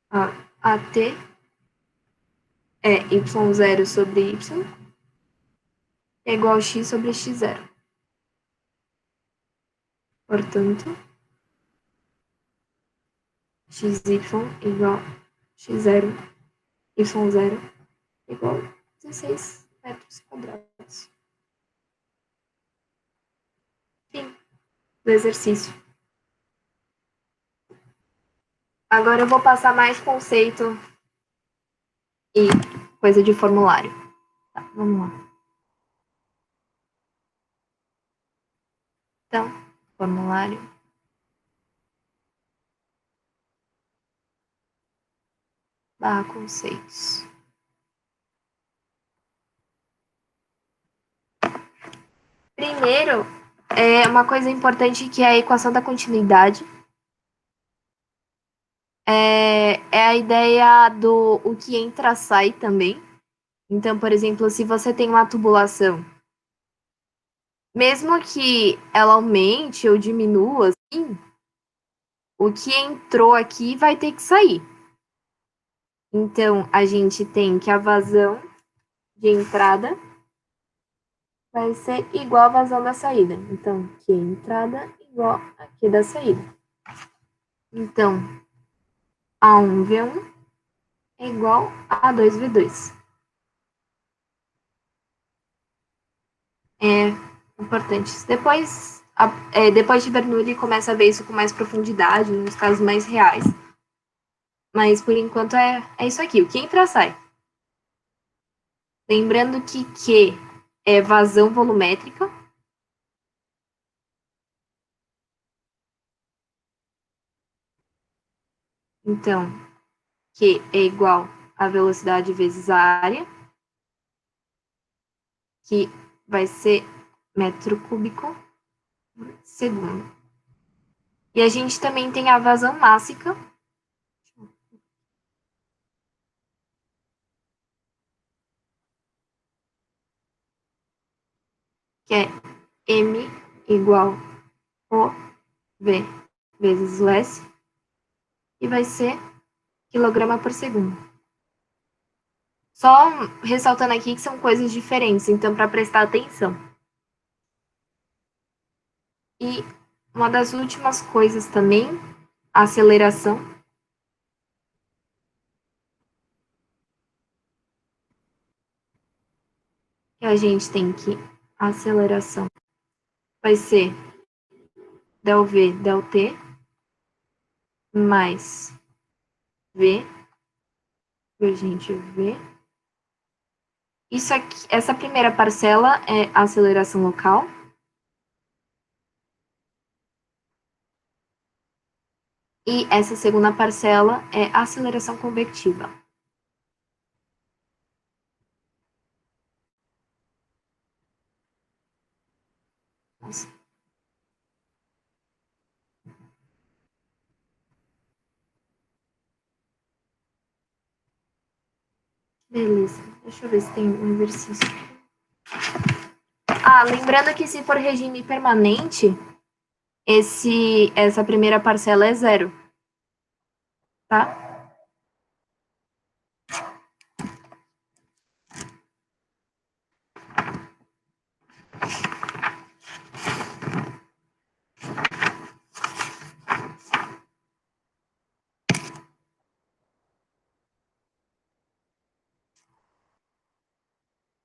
a AT é y0 sobre y é igual a x sobre x0. Portanto, xy igual a x0, y0 igual a 16 metros quadrados. Fim do exercício. Agora eu vou passar mais conceito e coisa de formulário. Tá, vamos lá. Então, formulário. Barra conceitos. Primeiro, uma coisa importante que é a equação da continuidade. É a ideia do o que entra, sai também. Então, por exemplo, se você tem uma tubulação, mesmo que ela aumente ou diminua, assim, o que entrou aqui vai ter que sair. Então, a gente tem que a vazão de entrada vai ser igual à vazão da saída. Então, Q entrada igual a Q da saída. Então, A1V1 é igual a A2V2. É importante. Depois de Bernoulli, começa a ver isso com mais profundidade, nos casos mais reais. Mas, por enquanto, é isso aqui. O que entra, sai. Lembrando que Q é vazão volumétrica. Então, Q é igual a velocidade vezes a área. que vai ser metro cúbico por segundo. E a gente também tem a vazão máxima, que é M igual O V vezes o S, e vai ser quilograma por segundo. Só ressaltando aqui que são coisas diferentes, então para prestar atenção. E uma das últimas coisas também, a aceleração. Que a gente tem que a aceleração vai ser del V, del T, mais V, que a gente vê. Isso aqui, essa primeira parcela é a aceleração local. E essa segunda parcela é a aceleração convectiva. Nossa. Beleza, deixa eu ver se tem um exercício. Ah, lembrando que se for regime permanente, essa primeira parcela é zero, tá?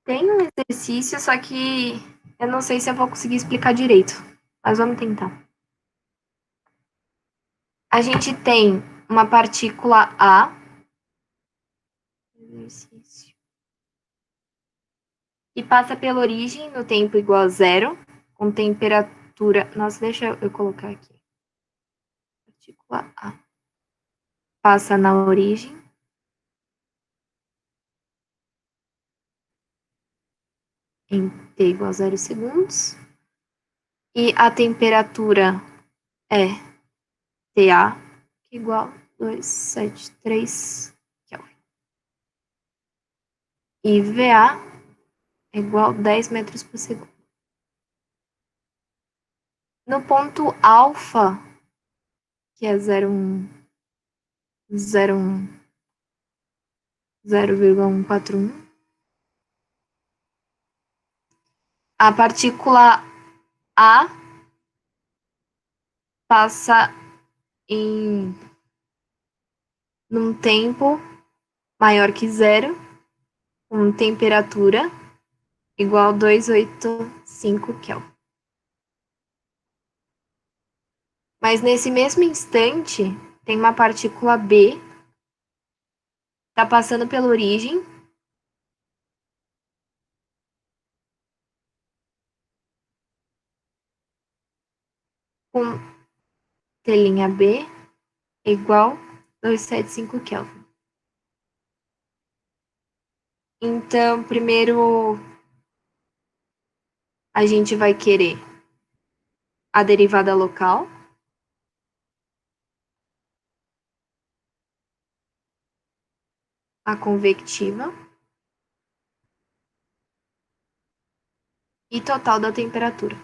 Tem um exercício, só que eu não sei se eu vou conseguir explicar direito, mas vamos tentar. A gente tem uma partícula A, exercício, que passa pela origem no tempo igual a zero, com temperatura. Nossa, deixa eu colocar aqui. Partícula A. Passa na origem. Em T igual a 0 segundos. E a temperatura é TA, que é igual a 273 Kelvin. E VA é igual a 10 metros por segundo. No ponto alfa, que é 0,141, a partícula A passa num tempo maior que zero, com temperatura igual a 285 Kelvin. Mas nesse mesmo instante, tem uma partícula B, está passando pela origem, com telinha B igual a 275 Kelvin. Então, primeiro a gente vai querer a derivada local, a convectiva e total da temperatura.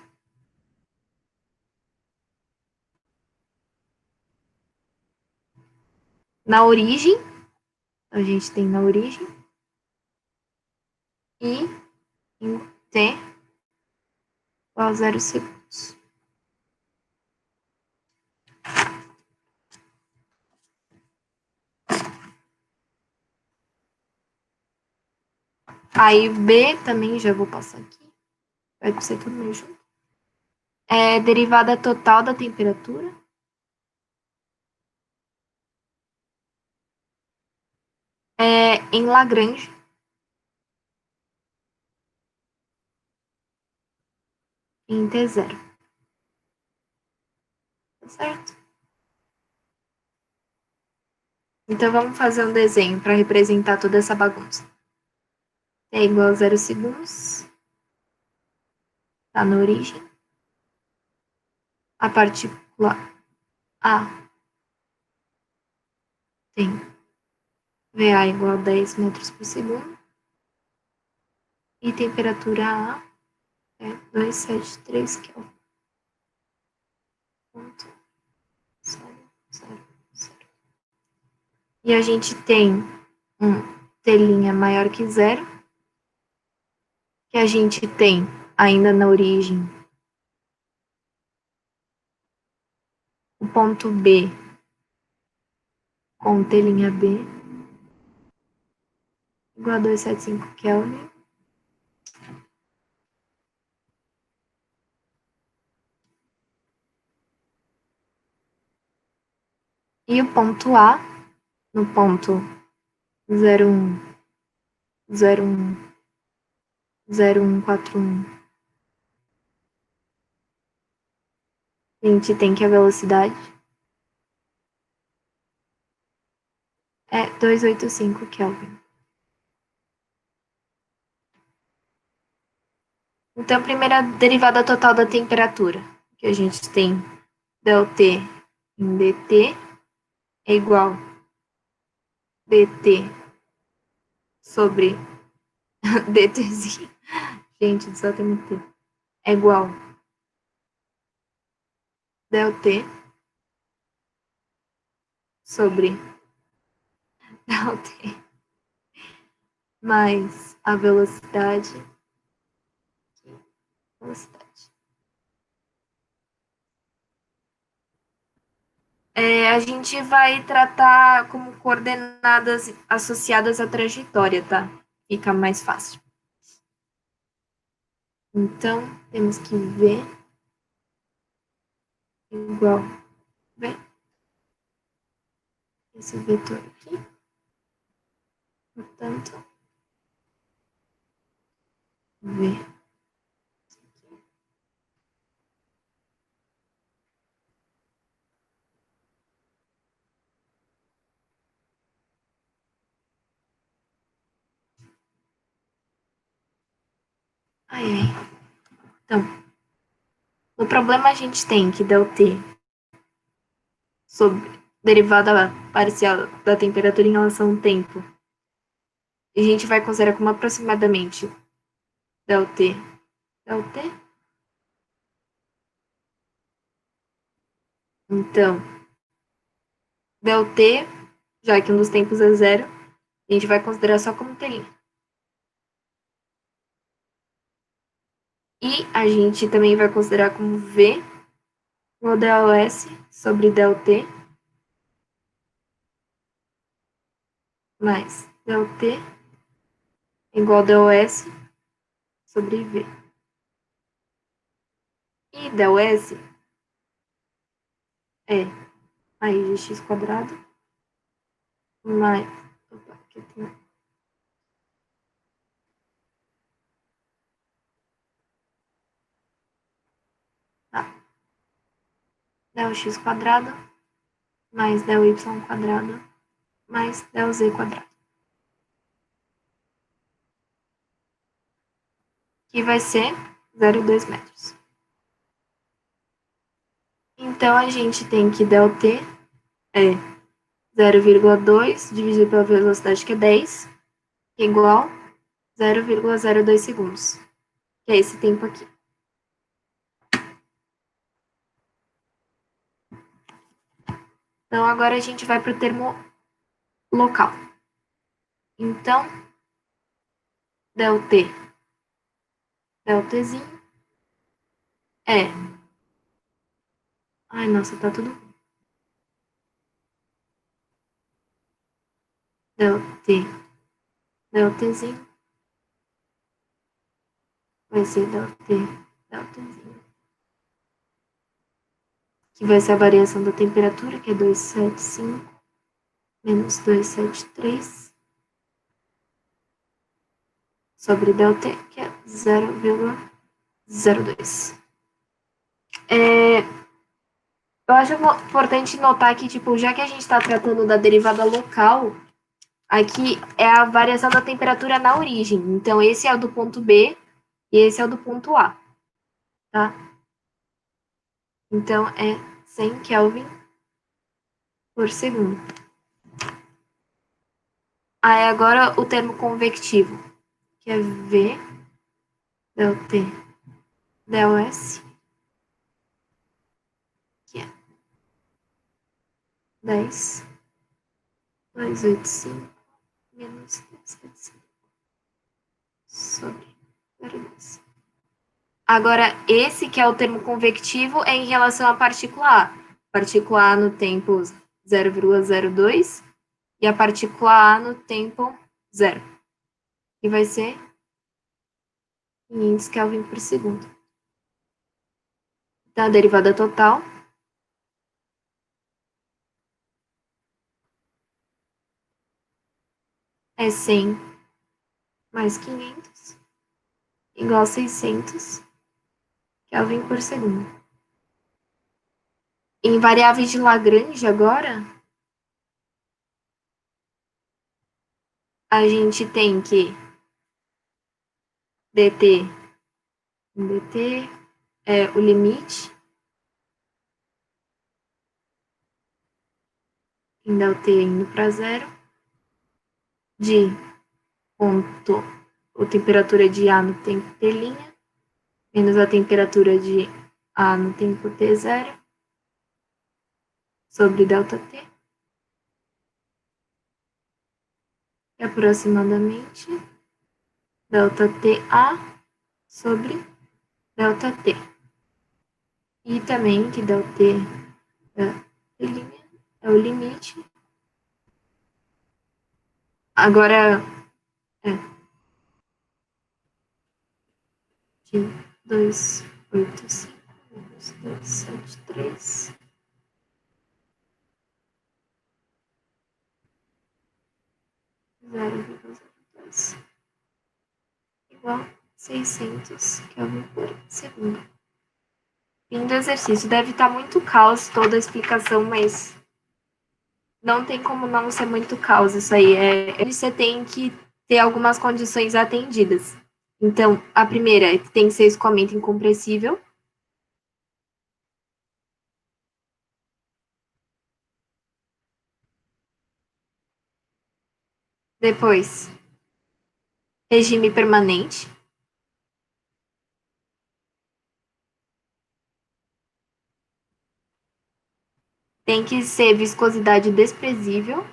Na origem, a gente tem na origem e em T igual a 0 segundos. Aí B também já vou passar aqui. Vai ser tudo meio junto. É derivada total da temperatura. É em Lagrange. Em T0. Tá certo? Então vamos fazer um desenho para representar toda essa bagunça. T igual a 0 segundos. está na origem. A partícula A tem VA igual a 10 metros por segundo. E temperatura A é 273 Kelvin. Ponto 0, 0, 0. E a gente tem T' maior que zero, que a gente tem ainda na origem o ponto B com T' B igual a 275 Kelvin. E o ponto A, no ponto 01, 01, 0141, a gente tem que a velocidade é 285 Kelvin. Então, a primeira derivada total da temperatura, que a gente tem ΔT em dt é igual dt sobre dtzinho, gente, só tem muito tempo, é igual ΔT sobre ΔT mais a velocidade. A gente vai tratar como coordenadas associadas à trajetória, tá? Fica mais fácil. Então, temos que V igual V. Esse vetor aqui. Portanto, V. Ai, ai. Então, no problema a gente tem que ΔT sobre derivada parcial da temperatura em relação ao tempo. A gente vai considerar como aproximadamente ΔT. Então, ΔT, já que um dos tempos é zero, a gente vai considerar só como T'. E a gente também vai considerar como V igual ΔS sobre ΔT mais ΔT igual ΔS sobre V. E ΔS é raiz de x quadrado mais... Opa, aqui tem... Δx quadrado mais Dy quadrado mais Δz quadrado. Que vai ser 0,2 metros. Então, a gente tem que ΔT é 0,2 dividido pela velocidade, que é 10, igual 0,02 segundos, que é esse tempo aqui. Então, agora a gente vai para o termo local. Então, ΔTzinho é... Ai, nossa, tá tudo... ΔTzinho vai ser ΔTzinho, que vai ser a variação da temperatura, que é 275 menos 273, sobre ΔT, que é 0,02. Eu acho importante notar que, tipo, já que a gente está tratando da derivada local, aqui é a variação da temperatura na origem. Então, esse é o do ponto B e esse é o do ponto A. tá? Então, é 100 Kelvin por segundo. Aí, agora, o termo convectivo, que é V del T del S, que é 10,285 menos 10,5 sobre 0,2. Agora, esse que é o termo convectivo é em relação à partícula A. Partícula A no tempo 0,02 e a partícula A no tempo 0. E vai ser 500 Kelvin por segundo. Então, a derivada total é 100 mais 500 igual a 600 Kelvin por segundo. Em variáveis de Lagrange agora, a gente tem que dt é o limite em ΔT indo para zero de ponto a temperatura de A no tempo T' menos a temperatura de A no tempo T0 sobre ΔT, é aproximadamente ΔTA sobre ΔT. E também que ΔT é o limite. Agora, de 285 menos 273 0,02 igual a 600 Kelvin por segundo. Fim do exercício. Deve estar muito caos toda a explicação, mas não tem como não ser muito caos isso aí. Você tem que ter algumas condições atendidas. Então, a primeira é que tem que ser escoamento incompressível. Depois, regime permanente. Tem que ser viscosidade desprezível.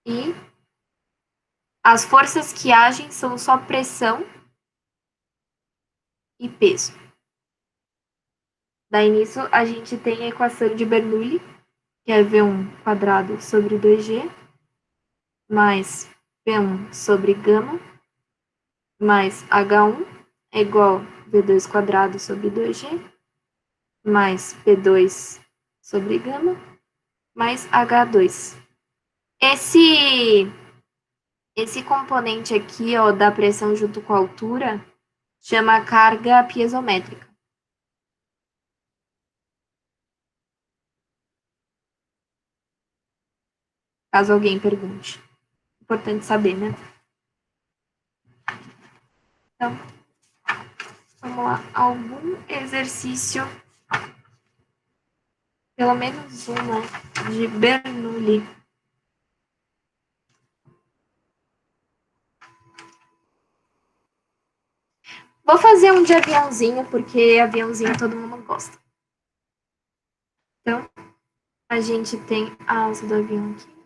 E as forças que agem são só pressão e peso. Daí nisso a gente tem a equação de Bernoulli, que é V1 quadrado sobre 2G, mais P1 sobre gama, mais H1 é igual a V2 quadrado sobre 2G, mais P2 sobre gama, mais H2. Esse componente aqui, ó, da pressão junto com a altura, chama carga piezométrica. Caso alguém pergunte. Importante saber, né? Então, vamos lá. Algum exercício, pelo menos um, né, de Bernoulli. Vou fazer um de aviãozinho, porque aviãozinho todo mundo gosta. Então, a gente tem a asa do avião aqui.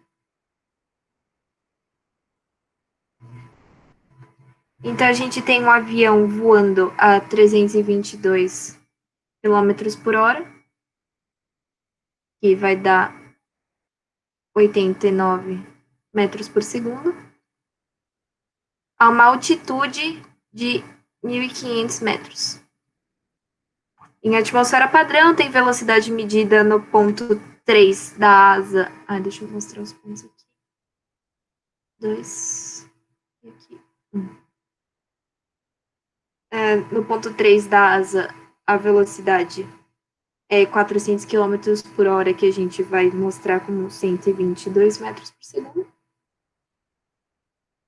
Então, a gente tem um avião voando a 322 km por hora, que vai dar 89 metros por segundo, a uma altitude de 1.500 metros. Em atmosfera padrão, tem velocidade medida no ponto 3 da asa. Deixa eu mostrar os pontos aqui. 2 e aqui. 1. No ponto 3 da asa, a velocidade é 400 km por hora, que a gente vai mostrar como 122 metros por segundo.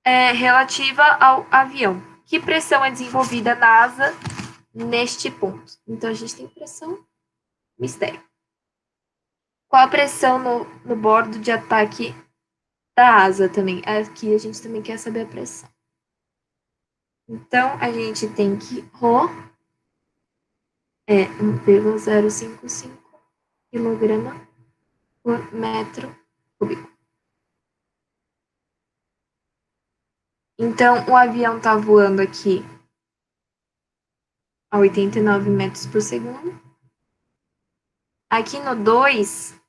relativa ao avião. Que pressão é desenvolvida na asa neste ponto? Então, a gente tem pressão, mistério. Qual a pressão no bordo de ataque da asa também? Aqui a gente também quer saber a pressão. Então, a gente tem que Rho é 1,055 kg por metro cúbico. Então, o avião está voando aqui a 89 metros por segundo. Aqui no 2,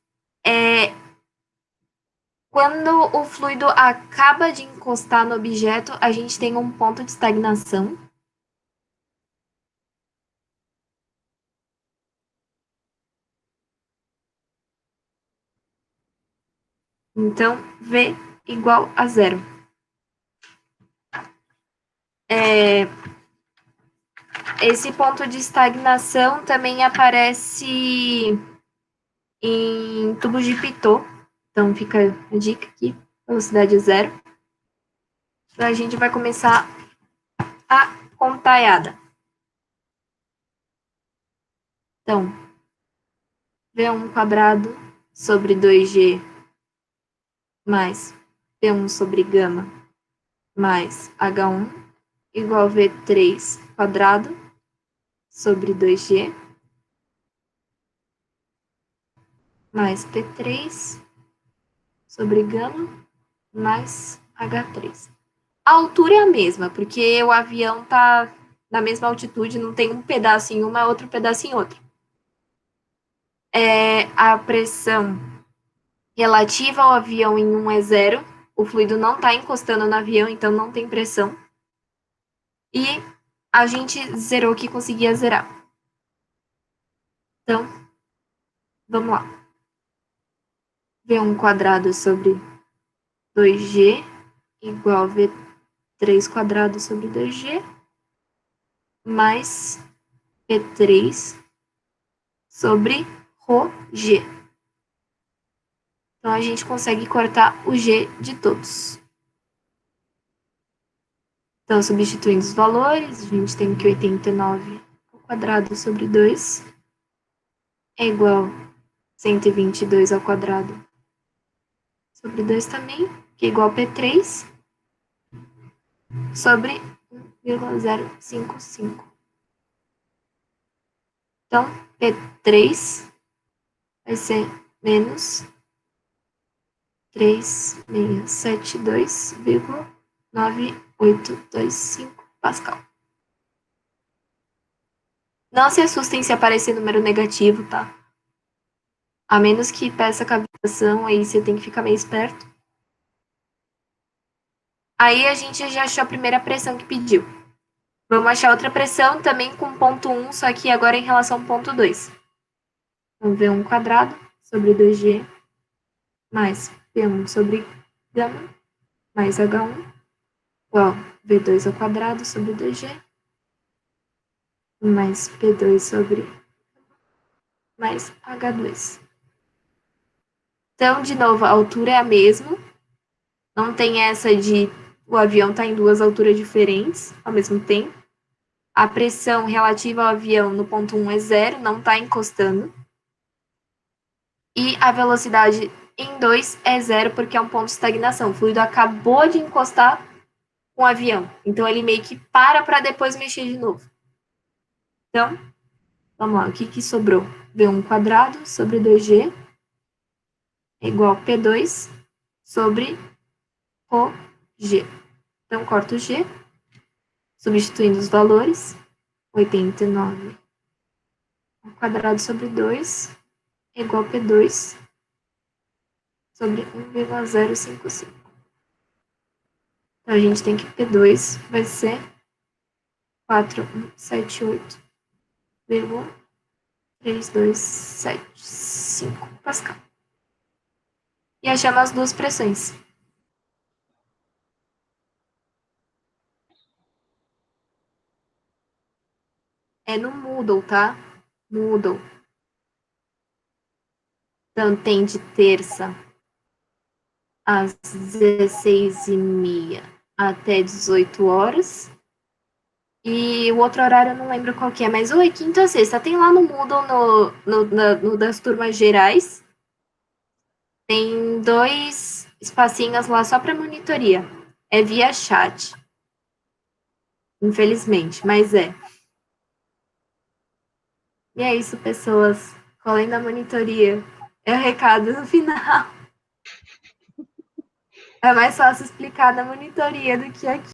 quando o fluido acaba de encostar no objeto, a gente tem um ponto de estagnação. Então, V igual a zero. Esse ponto de estagnação também aparece em tubos de Pitot. Então, fica a dica aqui, velocidade zero. Então, a gente vai começar a contaiada. Então, V1 quadrado sobre 2G mais P1 sobre gama mais H1 igual a V3 quadrado sobre 2G mais P3 sobre gama mais H3. A altura é a mesma, porque o avião está na mesma altitude, não tem um pedaço em uma, outro pedaço em outro. A pressão relativa ao avião em 1 é zero, o fluido não está encostando no avião, então não tem pressão. E a gente zerou que conseguia zerar. Então, vamos lá. V1 quadrado sobre 2G igual a V3 quadrado sobre 2G mais P3 sobre ρg. Então, a gente consegue cortar o G de todos. Então, substituindo os valores, a gente tem que 89 ao quadrado sobre 2 é igual a 122 ao quadrado sobre 2 também, que é igual a P3 sobre 1,055. Então, P3 vai ser menos 3672,9825 Pascal. Não se assustem se aparecer número negativo, tá? A menos que peça cavitação, aí você tem que ficar meio esperto. Aí a gente já achou a primeira pressão que pediu. Vamos achar outra pressão também com ponto 1, só que agora em relação ao ponto 2. Então, V1 quadrado sobre 2G mais P1 sobre gama mais H1 igual a V2 ao quadrado sobre 2G mais P2 sobre mais H2. Então, de novo, a altura é a mesma. Não tem essa de o avião estar em duas alturas diferentes ao mesmo tempo. A pressão relativa ao avião no ponto 1 é zero, não está encostando. E a velocidade em 2 é zero, porque é um ponto de estagnação. O fluido acabou de encostar com o avião. Então, ele meio que para depois mexer de novo. Então, vamos lá. O que sobrou? V1 quadrado sobre 2G é igual a P2 sobre ρg. Então, corto o G, substituindo os valores. 89 ao quadrado sobre 2 é igual a P2 sobre 1,055. Então, a gente tem que P2 vai ser 4178,3275 Pascal. E achamos as duas pressões. É no Moodle, tá? Moodle. Então, tem de terça às 16h30 até 18 horas. E o outro horário eu não lembro qual que é, mas ou é quinta ou sexta. Tem lá no Moodle, no das turmas gerais, tem 2 espacinhos lá só para monitoria. É via chat. Infelizmente, mas é. E é isso, pessoas. Colhem da monitoria. É o recado no final. É mais fácil explicar na monitoria do que aqui.